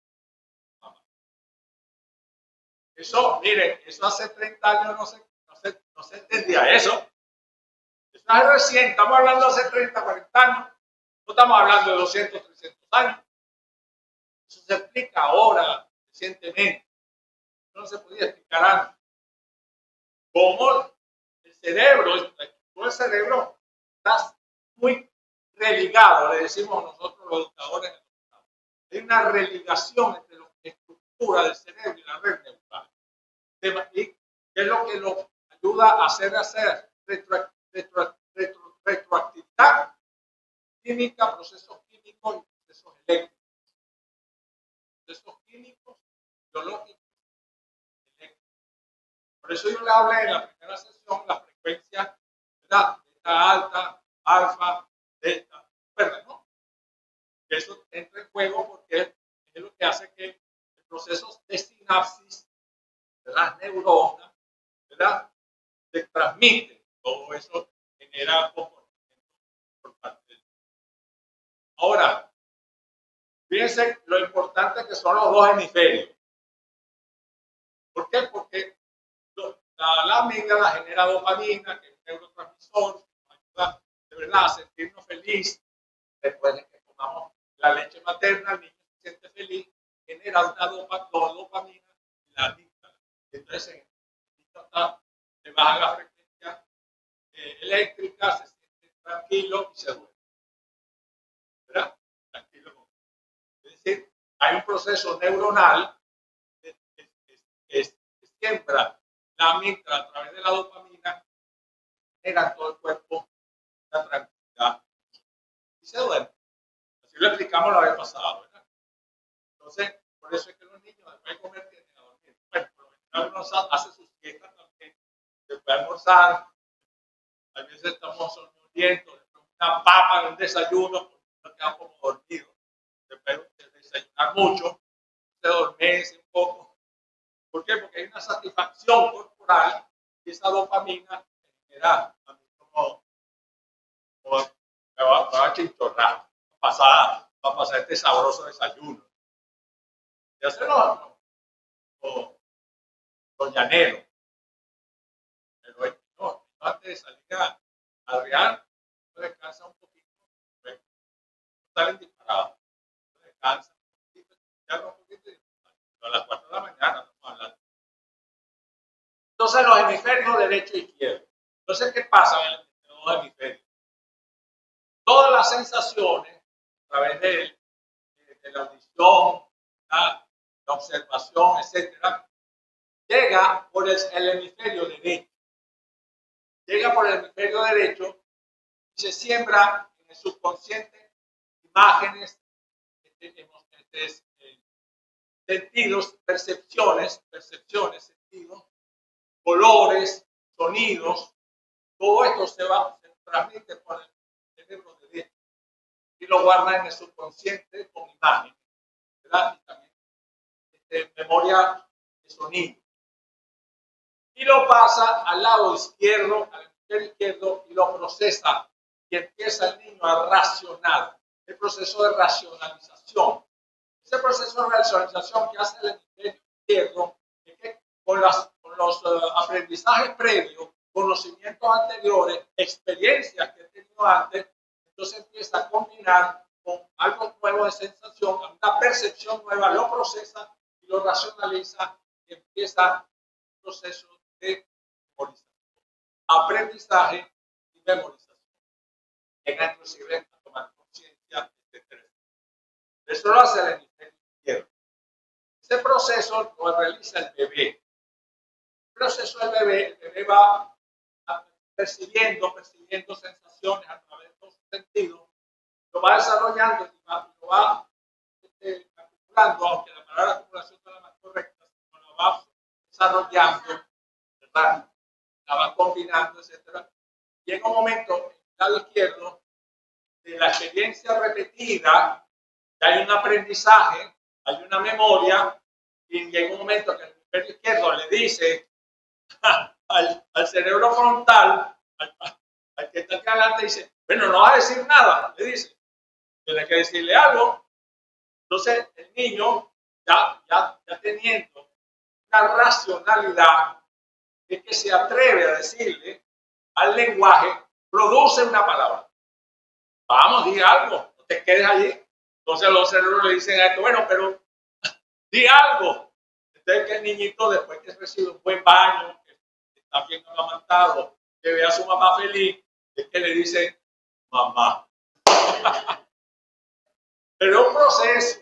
mamá. Eso, miren, eso hace 30 años no se entendía eso. Eso es recién, estamos hablando de hace 30, 40 años. No estamos hablando de 200, 300 años. Eso se explica ahora, recientemente. No se podía explicar antes. Cómo el cerebro, el cerebro está muy religado, le decimos nosotros los educadores. Hay una religación entre la estructura del cerebro y la red neuronal. Y que es lo que lo ayuda a hacer retroactividad química, procesos químicos y procesos eléctricos. Procesos químicos, biológicos, eléctricos. Por eso yo le hablé en la primera sesión la frecuencia, ¿verdad? Delta alta, alfa, delta, ¿verdad? ¿No? Que eso entra en juego porque es lo que hace que el proceso de sinapsis de las neuronas, ¿verdad? Se transmite. Todo eso genera comportamiento por parte del. Ahora, fíjense lo importante que son los dos hemisferios. ¿Por qué? Porque la amígdala genera dopamina, que es un neurotransmisor, que nos ayuda de verdad a sentirnos felices. Después de que tomamos la leche materna, el niño se siente feliz, genera una dopamina y la amígdala. Entonces, el niño le baja la frecuencia eléctrica, se siente tranquilo y se duerme. ¿Verdad? Tranquilo. Es decir, hay un proceso neuronal que siembra la amígdala a través de la dopamina, genera en todo el cuerpo la tranquilidad y se duerme. Así lo explicamos la vez pasada, ¿verdad? Entonces, por eso es que los niños después de comer tienden a dormir. Bueno, por lo general uno hace sus siestas también, después de almorzar, a veces estamos sonolientos, después una papa en un desayuno, porque uno queda como dormido. Después de desayunar mucho, se adormece un poco, ¿Por qué? Porque hay una satisfacción corporal y esa dopamina genera a mí como me va a chinchorrar, va a pasar este sabroso desayuno. Y hacerlo los llaneros. Pero no, antes de salir a real, descansa un poquito, no salen disparados, descansa un poquito y a las 4 de la mañana estamos hablando. Entonces los hemisferios derecho e izquierdo. Entonces, ¿qué pasa en los hemisferios? Todas las sensaciones a través de la audición, la observación, etcétera, llega por el hemisferio derecho. Llega por el hemisferio derecho y se siembra en el subconsciente imágenes, sentidos, percepciones, sentidos, colores, sonidos. Todo esto se transmite por el cerebro derecho y lo guarda en el subconsciente con imágenes, ¿verdad? Y también memoria de sonido. Y lo pasa al lado izquierdo, al hemisferio izquierdo, y lo procesa. Y empieza el niño a racionar. El proceso de racionalización. Ese proceso de racionalización que hace el hemisferio izquierdo es que con los aprendizajes previos, conocimientos anteriores, experiencias que he tenido antes, entonces empieza a combinar con algo nuevo de sensación, una percepción nueva, lo procesa y lo racionaliza y empieza un proceso de memorización, aprendizaje y memorización. Llega inclusive a tomar conciencia, etc. Eso lo hace el hemisferio izquierdo. Ese proceso lo realiza el bebé. El proceso del bebé, el bebé va percibiendo sensaciones a través de todos sus sentidos, lo va desarrollando y lo va acumulando, aunque la palabra acumulación no es la más correcta, sino lo va desarrollando, ¿verdad? La va combinando, etc. Llega un momento en el lado izquierdo de la experiencia repetida, que hay un aprendizaje, hay una memoria, y llega un momento que el hemisferio izquierdo le dice al cerebro frontal, al que está acá adelante, dice, bueno, no vas a decir nada, le dice, tienes que decirle algo. Entonces el niño, ya teniendo una racionalidad, es que se atreve a decirle al lenguaje, produce una palabra. Vamos, di algo, no te quedes allí. Entonces los cerebros le dicen a esto, bueno, pero di algo. Entonces que el niñito, después que recibe un buen baño, que está bien amamantado, que ve a su mamá feliz, es que le dice, mamá. Pero es un proceso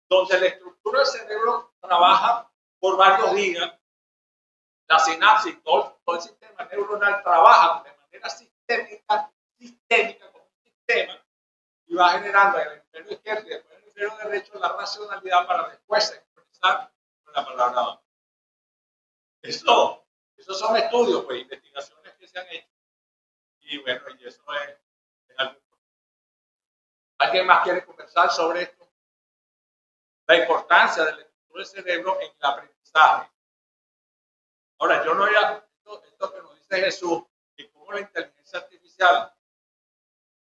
donde la estructura del cerebro trabaja por varios días. La sinapsis, todo el sistema neuronal trabaja de manera sistémica como un sistema y va generando en el hemisferio izquierdo y después en el hemisferio derecho la racionalidad para después expresar con la palabra. Esos son estudios, pues, investigaciones que se han hecho. Y bueno, y eso es algo. ¿Alguien más quiere conversar sobre esto? La importancia de la estructura del cerebro en el aprendizaje. Ahora, yo no había esto que nos dice Jesús, que como la inteligencia artificial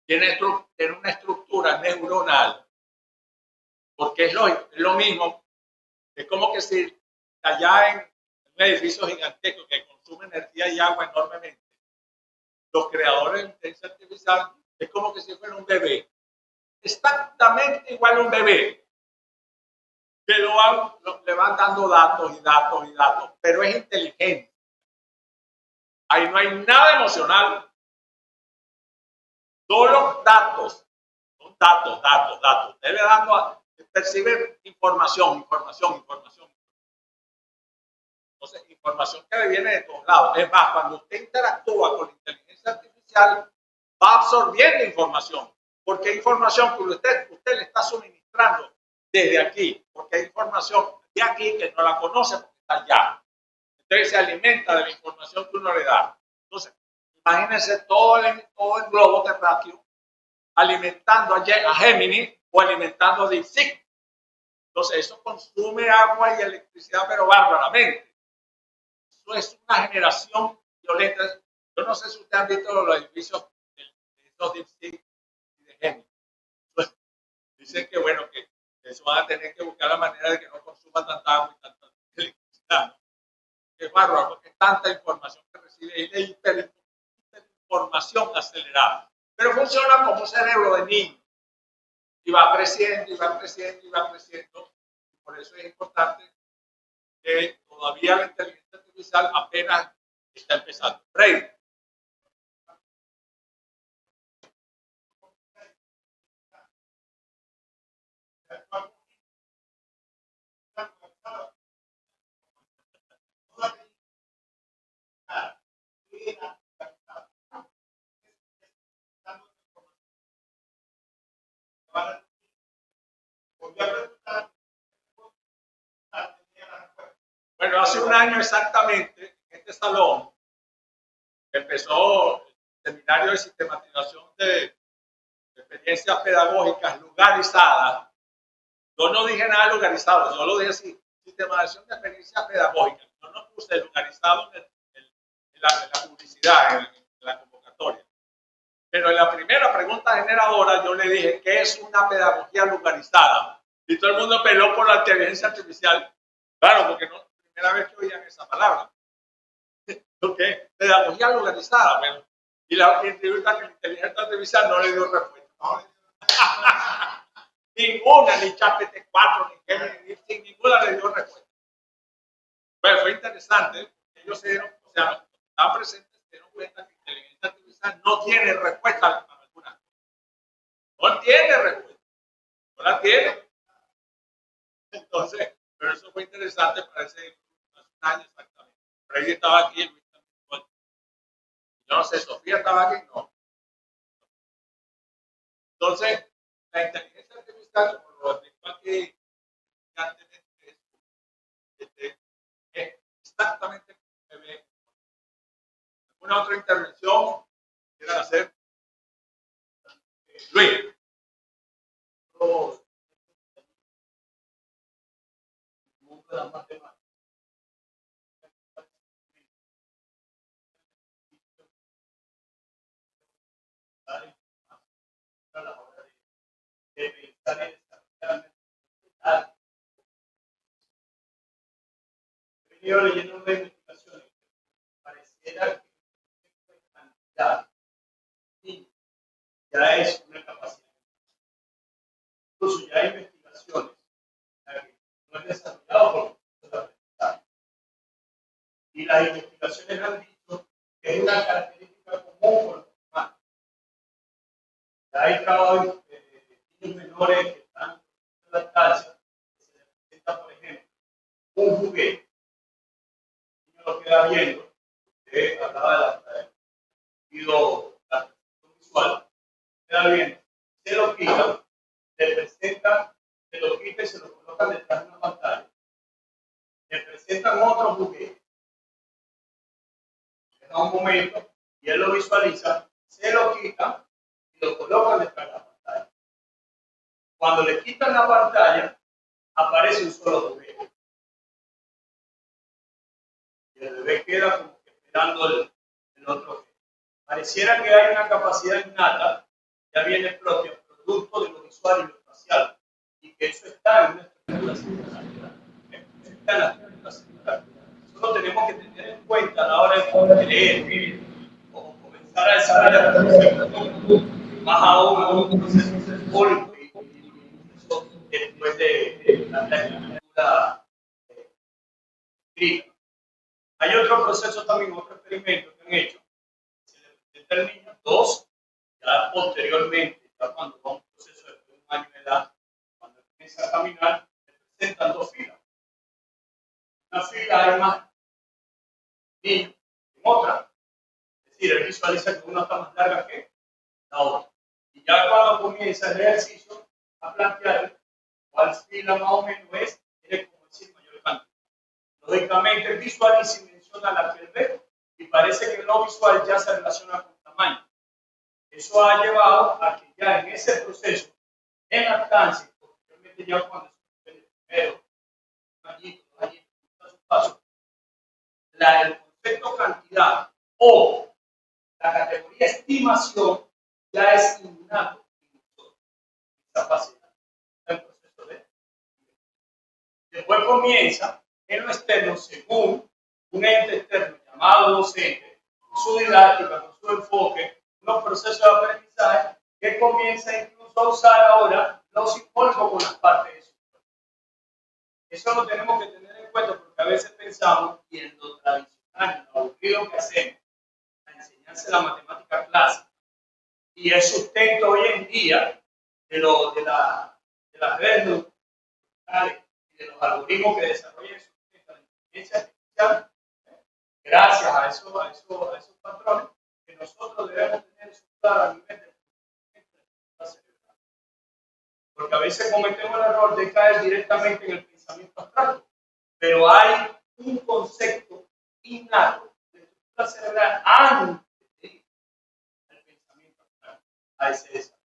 tiene una estructura neuronal, porque es lo mismo, es como que si allá en un edificio gigantesco que consume energía y agua enormemente, los creadores de la inteligencia artificial es como que si fuera un bebé, exactamente igual a un bebé, que le van dando datos y datos y datos, pero es inteligente. Ahí no hay nada emocional. Solo datos. Son datos. Usted le dando a percibir información. Entonces, información que le viene de todos lados. Es más, cuando usted interactúa con la inteligencia artificial, va absorbiendo información. Porque hay información que usted le está suministrando desde aquí. Porque hay información de aquí que no la conoce porque está allá. Entonces se alimenta de la información que uno le da. Entonces, imagínense todo el globo terráqueo alimentando a Géminis o alimentando a DeepSeek. Entonces, eso consume agua y electricidad, pero bárbaramente. Eso es una generación violenta. Yo no sé si ustedes han visto los edificios de estos DeepSeek y de Gemini. Pues, dicen que, bueno, que eso van a tener que buscar la manera de que no consuma tanta agua y tanta electricidad. Que es bárbaro, porque es tanta información que recibe y de hiperinformación acelerada. Pero funciona como un cerebro de niño. Y va creciendo, y va creciendo, y va creciendo. Por eso es importante que todavía la inteligencia artificial apenas está empezando. Rey. Bueno, hace un año exactamente, en este salón, empezó el seminario de sistematización de experiencias pedagógicas lugarizadas. Yo no dije nada lugarizado, yo lo dije así, sistematización de experiencias pedagógicas. Yo no puse lugarizado en la publicidad, en la convocatoria. Pero en la primera pregunta generadora yo le dije, ¿qué es una pedagogía lugarizada? Y todo el mundo peló por la inteligencia artificial. Claro, porque no es la primera vez que oían esa palabra. ¿Qué? Pedagogía lugarizada. Bueno, y la entrevista que la inteligencia artificial no le dio respuesta. No. Ninguna, ni ChatGPT-4, ni Gemini, ni ninguna le dio respuesta. Bueno, fue interesante. Ellos se dieron, o sea, estaban presentes, se dieron cuenta que la inteligencia artificial no tiene respuesta a algunas cosas. No tiene respuesta. No la tiene. Entonces, pero eso fue interesante para ese año exactamente. Pero ahí estaba aquí, Luis también. Yo no sé, Sofía estaba aquí, no. Entonces, la inteligencia artificial, como lo explico aquí, es exactamente como se ve. ¿Alguna otra intervención quieran hacer? Luis. He venido leyendo unas investigaciones. Pareciera que cantidad ya es una capacidad. Incluso ya hay investigaciones que no es desarrollado por la aprendizaje. Y las investigaciones han dicho que es una característica común con los humanos. Ya hay trabajos de niños menores que están en la lactancia, que se les presenta, por ejemplo, un juguete. El niño lo queda viendo, usted hablaba de la percepción visual, queda viendo, se lo quita, le presenta, se lo quita y se lo colocan detrás de una pantalla. Le presentan otro juguete. Le da un momento y él lo visualiza, se lo quita y lo colocan detrás de la pantalla. Cuando le quitan la pantalla, aparece un solo juguete. Y el bebé queda como que esperando el otro juguete. Pareciera que hay una capacidad innata, ya viene propia, producto de lo visual y lo espacial, y que eso está en una estructura celular. Está en la estructura celular. Eso lo tenemos que tener en cuenta a la hora de leer o comenzar a desarrollar conceptos, más aún un proceso simbólico y eso después de la escritura escrita. Hay otro proceso también, otro experimento que han hecho. Se le presenta al niño dos, ya posteriormente, ya cuando va a un proceso de un año de edad, cuando comienza a caminar, se presentan dos filas. En una fila hay más niños que en otra. Es decir, él visualiza que una está más larga que la otra. Y ya cuando comienza el ejercicio a plantear cuál fila más o menos es, tiene como decir mayor cantidad. Lógicamente, visualiza y menciona la que él ve, y parece que lo visual ya se relaciona con tamaño. Eso ha llevado a que ya en ese proceso, en lactancia, posteriormente ya cuando primero, un añito, 2 añitos, paso, el concepto cantidad o la categoría estimación ya es innato en nosotros, esa capacidad, el proceso de. Después comienza en lo externo, según un ente externo llamado docente, su didáctica, con su enfoque, unos procesos de aprendizaje que comienza incluso a usar ahora los simbólicos con las partes de su cuerpo. Eso lo tenemos que tener en cuenta porque a veces pensamos, y en lo tradicional, lo aburrido que hacemos, la enseñanza de la matemática clásica, y el sustento hoy en día de las redes neuronales y de los algoritmos que desarrollan la inteligencia artificial, gracias a esos patrones que nosotros debemos tener eso claro a nivel de la cerebral. Porque a veces cometemos el error de caer directamente en el pensamiento abstracto, pero hay un concepto innato de estructura cerebral antes del pensamiento abstracto, a ese desarrollo.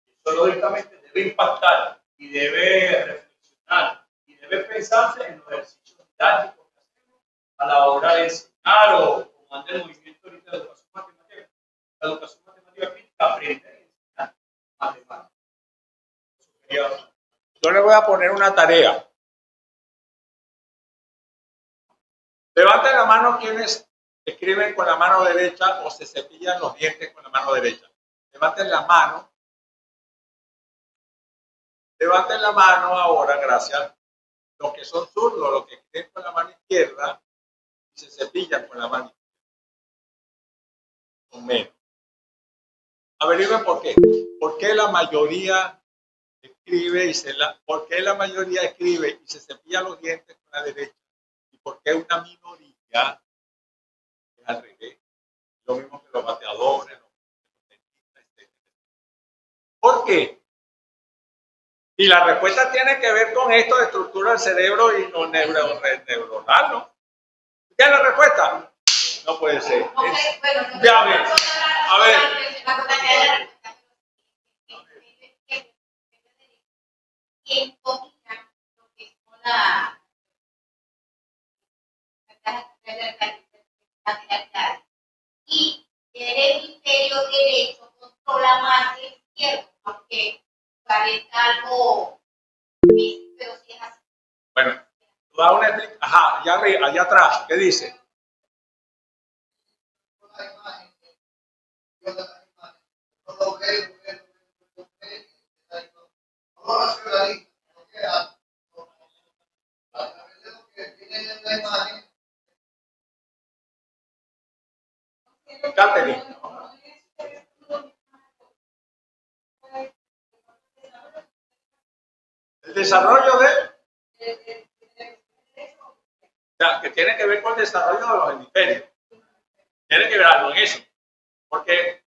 Eso lógicamente debe impactar y debe reflexionar y debe pensarse en los ejercicios didácticos que hacemos a la hora de enseñar o como el movimiento ahorita de educación matemática. La educación matemática crítica aprende a enseñar matemáticas. Yo le voy a poner una tarea. Levanten la mano quienes escriben con la mano derecha o se cepillan los dientes con la mano derecha. Levanten la mano. Levanten la mano ahora, gracias. Los que son zurdos, los que escriben con la mano izquierda y se cepillan con la mano izquierda. Con menos. Averigüen por qué. ¿Por qué la mayoría escribe por qué la mayoría escribe y se cepilla los dientes con la derecha? ¿Y por qué una minoría es al revés? Lo mismo que los bateadores, los tenistas, etc. ¿Por qué? Y la respuesta tiene que ver con esto de estructura del cerebro y no neuronal, ¿no? ¿Qué es la respuesta? No puede ser. Okay, bueno, Ya ves. A ver. ¿Quién domina lo que son la y el hemisferio derecho controla más el izquierdo, aunque parezca algo difícil, pero sí es así. Bueno, tú das una explicación. Ajá, allá arriba, allá atrás, ¿qué dice? Catherine. El desarrollo que tiene que ver con el desarrollo de los hemisferios. Tiene que ver algo en eso. Porque,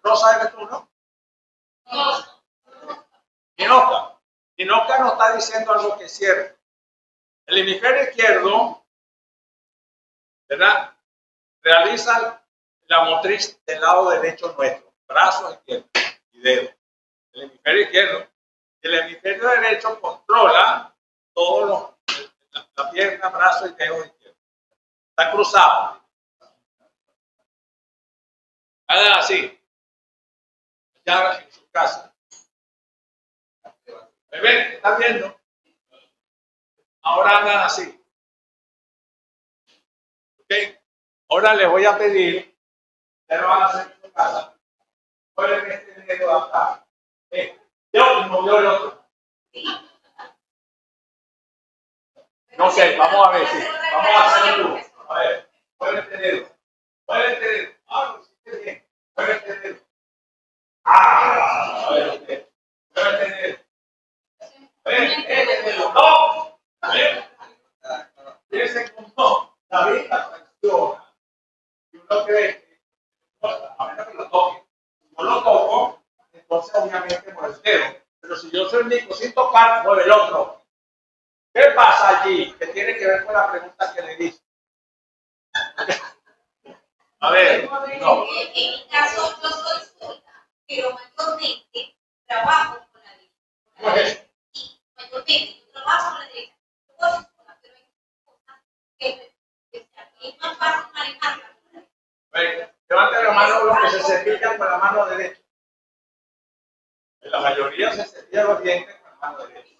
Rosa eres tú, ¿no? Inoca nos está diciendo algo que es cierto. El hemisferio izquierdo, ¿verdad? Realiza la motriz del lado derecho nuestro, brazos izquierdos y dedos. El hemisferio izquierdo. El hemisferio derecho controla todos la pierna, brazo y dedo izquierdo. Está cruzado. Hagan así. Ya en su casa. ¿Ven? ¿Están viendo? Ahora hagan así. ¿Ok? Ahora les voy a pedir, ustedes lo van a hacer en su casa. Ponen este dedo acá. Yo movió el otro. No sé, vamos a ver si. Vamos a hacerlo tú. A ver, mueve este dedo. Mueve este dedo. Ah, lo hiciste bien. Mueve este dedo. Ah, a ver usted. Mueve este dedo. Este dedo. No. A ver. Fíjense cómo la vista funciona. Y uno cree que, a menos que lo toque. Si no lo toco, entonces obviamente mueve el dedo. Pero si yo soy Nico sin tocar, mueve el otro. ¿Qué pasa allí? Que tiene que ver con la pregunta que le hice. A ver, no. En mi caso, yo soy zurda, pero mayormente trabajo con la derecha. Y mayormente yo trabajo a la derecha. Yo voy sola, pero hay cosas que es más fácil manejarlas. Levante la mano los que se cepillan con la mano derecha. La mayoría se cepilla los dientes con la mano derecha.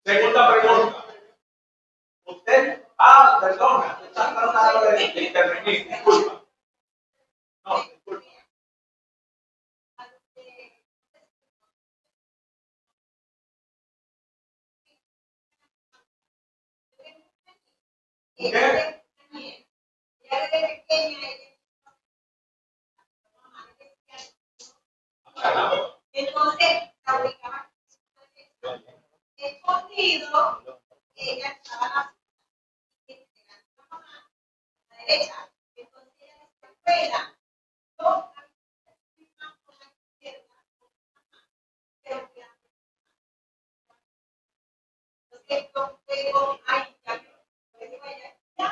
Segunda pregunta. Usted, perdona, está tratando de intervenir, disculpa. No, disculpa. ¿Qué? Entonces, la ubicaba escondido, ella estaba la derecha. Entonces, ella en esta escuela, yo con la izquierda, pero entonces, yo pego ahí, ya, yo digo a ella, ya.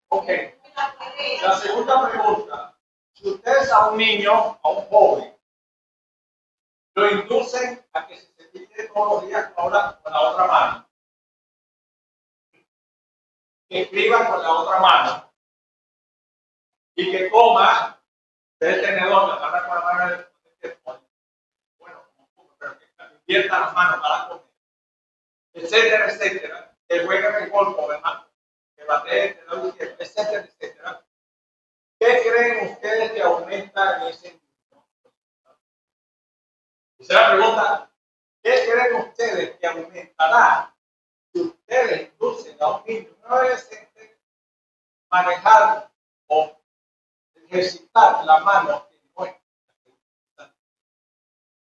Ok. La segunda pregunta. Si ustedes a un niño, a un joven, lo inducen a que se cepille todos los días con la otra mano, que escriba con la otra mano y que coma del tenedor, la mano con la mano bueno, pero que invierta las manos para comer, etcétera, etcétera, que juegue mejor con hermano, que batee el tenedor izquierdo, etcétera, etcétera. ¿Qué creen ustedes que aumenta en ese niño? Esa es la pregunta. ¿Qué creen ustedes que aumentará si ustedes inducen a un niño, un adolescente, manejar o ejercitar la mano que no es?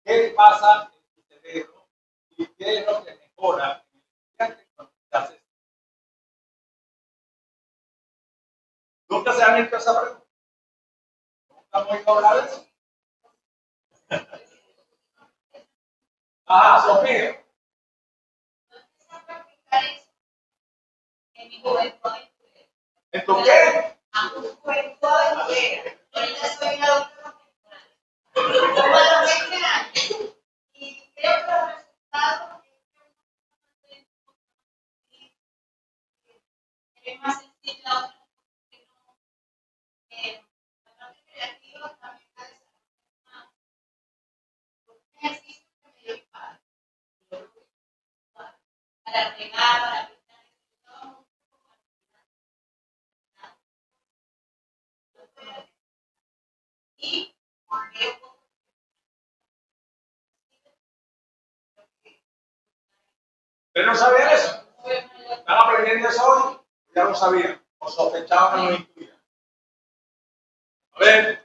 ¿Qué pasa en su cerebro y qué es lo que mejora en el estudiante cuando se hace eso? ¿Nunca se han hecho esa pregunta? ¿Nunca hemos oído hablar de eso? Sofía. En mi juventud, ¿En tu qué? a mi juventud, ahorita soy la otra como a los 20 años. Y creo que los resultados es más sencillo, bastante creativo, también para desarrollar un ejercicio que me dio mi padre. Para pegar, para pintar, y ¿Ustedes no sabían eso? ¿Están aprendiendo eso hoy? Ya lo sabían. O sospechaban o lo intuían. A ver.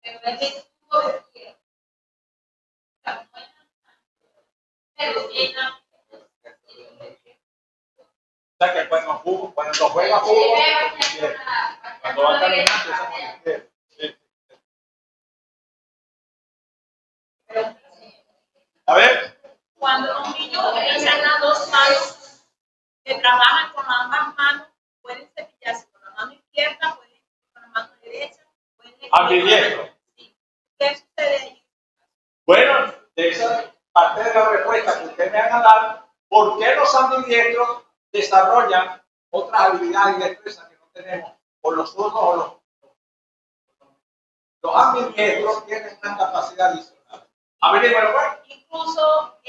pero es que estuvo de pie. Pero llena. O sea que cuando juega fútbol, cuando va caminando, esa con la izquierda. Sí. A ver. Cuando los niños utilizan las dos manos, que trabajan con ambas manos, pueden cepillarse con la mano izquierda, pueden con la mano derecha, pueden Ambidiestro. sí. ¿Qué sucede ahí? Bueno, de esa parte de la respuesta que ustedes me van a dar, ¿por qué los ambidiestros desarrollan otras habilidades y destrezas que no tenemos? O los zurdos o los ambidiestros tienen una capacidad adicional. A ver, dímelo, pues. Incluso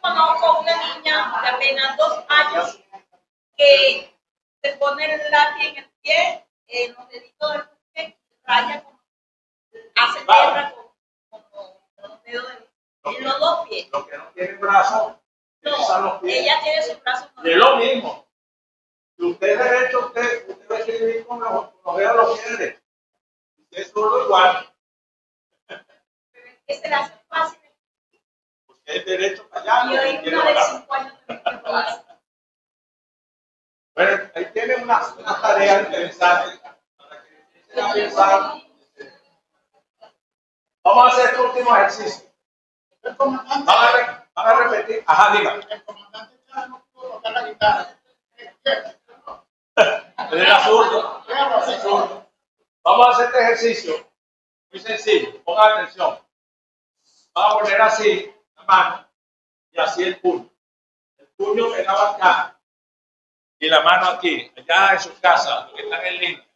conozco una niña de apenas 2 años que se pone el lápiz en el pie, en los deditos del pie, raya, hace letra con los dedos en los dos pies. Los que no tienen brazos, utilizan los No, pies. ella tiene sus brazos Y es lo mismo. Si usted es derecho, usted va a decir escribir con los dedos los pies derechos. Si es solo igual, Ese la hace fácil. porque es derecho para allá. Y hoy una de 5 años también que probarse. Bueno, ahí tiene una tarea interesante para que empiecen a pensar. Vamos a hacer este último ejercicio. Van a repetir. Ajá, diga. El comandante ya no pudo tocar la guitarra. Él era zurdo. Vamos a hacer este ejercicio. Muy sencillo. Pongan atención. Vamos a poner así la mano y así el puño. El puño pegado acá y la mano aquí, allá en su casa, que están en línea.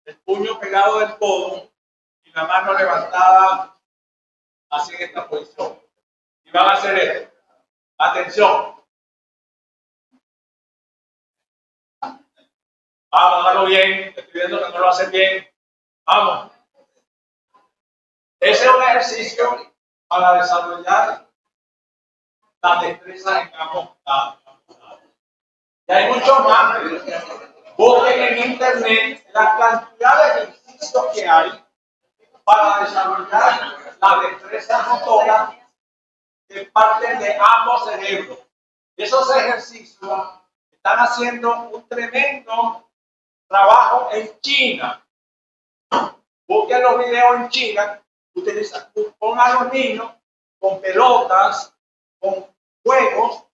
El puño pegado del codo y la mano levantada así en esta posición. Y van a hacer esto. Atención. Vamos, hágalo bien. Estoy viendo que no lo hacen bien. Vamos. Ese es un ejercicio para desarrollar la destreza en ambos lados. Y hay muchos más. Busquen en internet la cantidad de ejercicios que hay para desarrollar la destreza motora que parten de ambos cerebros. Esos ejercicios están haciendo un tremendo trabajo en China. Busquen los videos en China, pongan a los niños con pelotas, con juegos,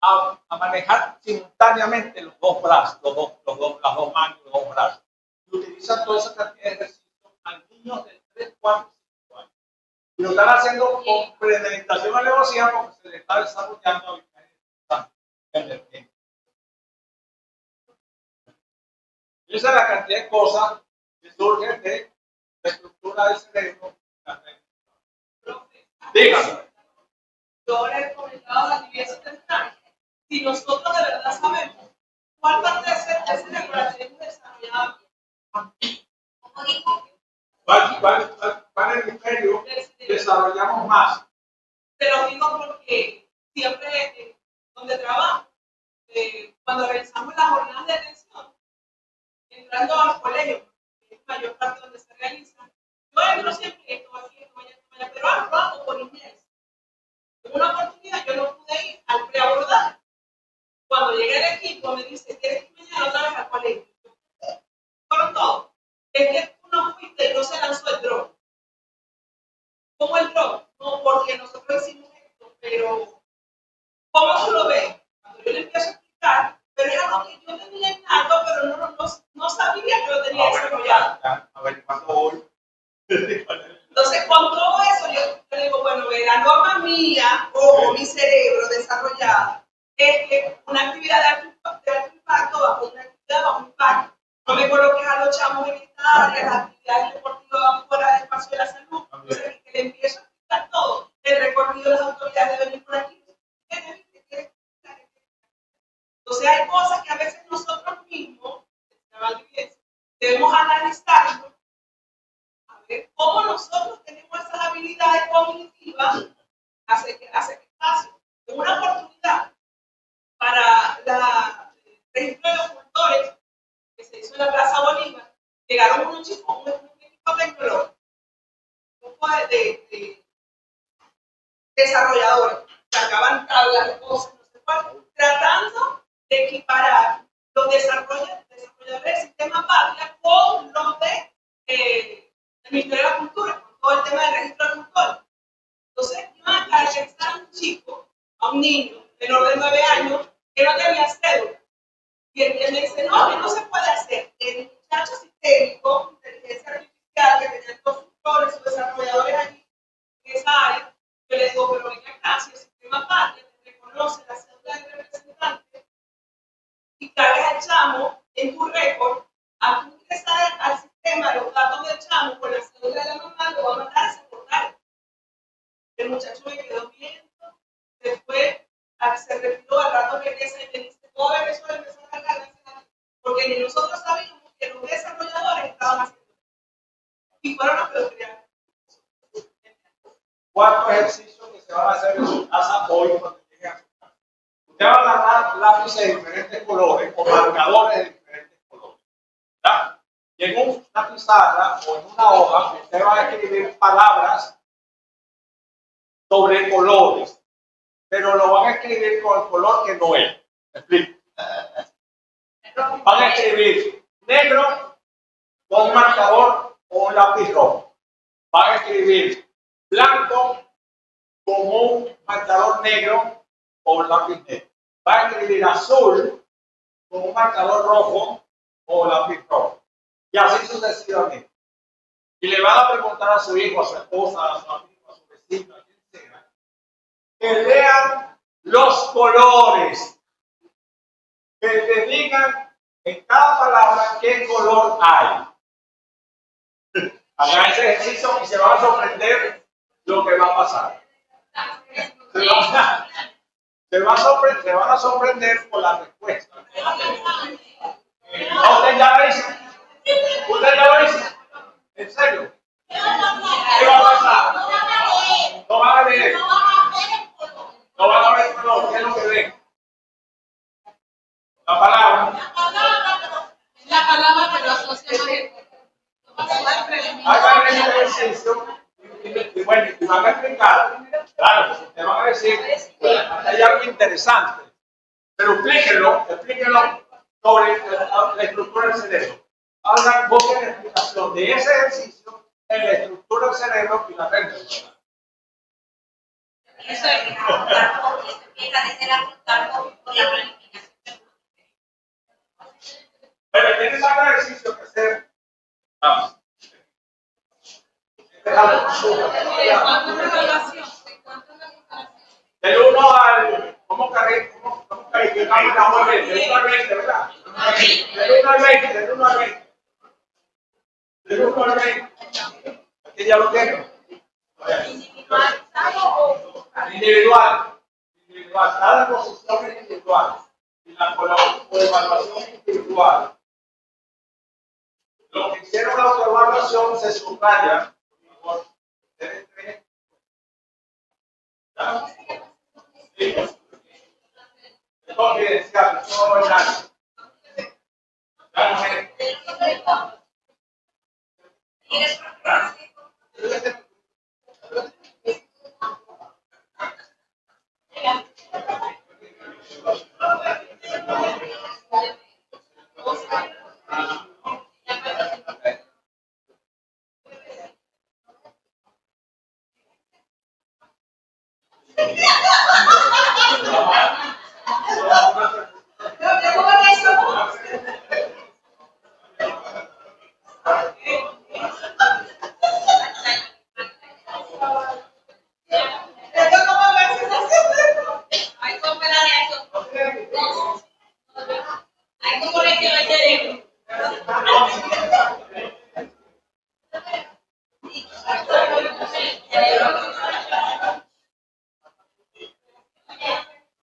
a manejar simultáneamente los dos brazos, las dos manos, los dos brazos. Y utilizan toda esa cantidad de ejercicios a niños de 3, 4, 5 años. Y lo están haciendo con premeditación y alevosía porque se les está desarrollando habilidades. Esa es la cantidad de cosas que surgen de la estructura del cerebro. Dígame. Yo le he comentado a la actividad temprana. Si nosotros de verdad sabemos cuál parte de ese cerebro la tenemos desarrollada, Como dijo, ¿Cuál hemisferio desarrollamos más? te lo digo porque siempre donde trabajo, cuando realizamos las jornadas de atención, entrando a los colegios, que es la mayor parte donde se realiza, yo entro siempre esto aquí, esto allá, pero lo hago por inglés. En una oportunidad yo no pude ir al preabordaje. Cuando llegué al equipo me dice, ¿quieres ir mañana otra vez al colegio? Fueron todos. Es que tú no fuiste y no se lanzó el drone. ¿Cómo el drone? No, porque nosotros hicimos esto, pero ¿cómo tú lo ves? Cuando yo le empiezo a explicar, pero era algo que yo tenía en alto, pero no sabía que lo tenía desarrollado. A ver, ¿cuándo voy? Entonces, con todo eso, yo le digo, bueno, la norma mía o mi cerebro desarrollado es que una actividad de alto impacto va con una actividad bajo impacto. No me coloques a los chamos en esta área, las actividades deportivas fuera del espacio de la salud. Entonces, que le empiezo a explicar todo. El recorrido de las autoridades de venir por aquí. Entonces, hay cosas que a veces nosotros mismos, debemos analizarlo. Cómo nosotros tenemos esas habilidades cognitivas hace que pase. En una oportunidad para el registro de los cultores que se hizo en la Plaza Bolívar, llegaron unos chicos, un equipo tecnológico, un grupo de desarrolladores, sacaban tablas, cosas, no sé cuál, tratando de equiparar los desarrolladores del sistema Patria con los de el Ministerio de la Cultura, con todo el tema del registro de cultores. Entonces, iban a caracterizar a un chico, a un niño menor de 9 años, que no tenía cédula. Y él me dice, no, que no se puede hacer. El muchacho sistémico, inteligencia artificial, que tenía todos sus flores, sus desarrolladores allí, en esa área, yo le digo, pero venga acá, si el sistema Patria te reconoce la cédula del representante y cargas el chamo en tu récord, a tu ingresar al sistema los datos del chamo con la cédula de la mamá, lo va a mandar a ese portal. El muchacho me quedó viendo, después se retiró, al rato regresa y me dice, todo eso empezó a cargar, porque ni nosotros sabíamos que los desarrolladores estaban haciendo eso. Y fueron los que lo crearon. 4 ejercicios que se van a hacer en su casa hoy cuando lleguen a su casa. Usted va a agarrar lápices de diferentes colores o marcadores de diferentes colores. Y en una pizarra o en una hoja, usted va a escribir palabras sobre colores, pero lo van a escribir con el color que no es. ¿Me explico? Van a escribir negro con un marcador o un lápiz rojo. Van a escribir blanco con un marcador negro o un lápiz negro. Van a escribir azul con un marcador rojo o lápiz rojo. Y así sucesivamente. Y le van a preguntar a su hijo, a su esposa, a su amigo, a su vecino, a quien sea, que lean los colores, que te digan en cada palabra qué color hay. Hagan ese ejercicio y se van a sorprender lo que va a pasar. Se van a sorprender por la respuesta. ¿Usted ya lo hizo? ¿Usted ya lo hizo? ¿En serio? ¿Qué va a pasar? No van a leer. No van a ver color. ¿Qué es lo que ven? La palabra. La palabra que lo asocia Hagan el ejercicio y bueno, y van a explicar. Claro, pues ustedes van a decir, hay algo interesante. Pero explíquenlo sobre la estructura del cerebro. Hagan, busquen la explicación de ese ejercicio en la estructura del cerebro y la red neuronal. Eso es empieza desde la ruta con la planificación. Pero tienes algún ejercicio que hacer. Vamos. Este es algo. Del 1 al. ¿Cómo calificamos la mueve? Del 1 al 20, ¿verdad? Del 1 al 20, del 1 al 20. Del 1 al 20. Aquí ya lo tengo. Individual. Cada posición es individual. Y la evaluación es individual. Los que hicieron la autoevaluación se subraya. Por favor. ¿Ya? Sí. Esto es evidencial.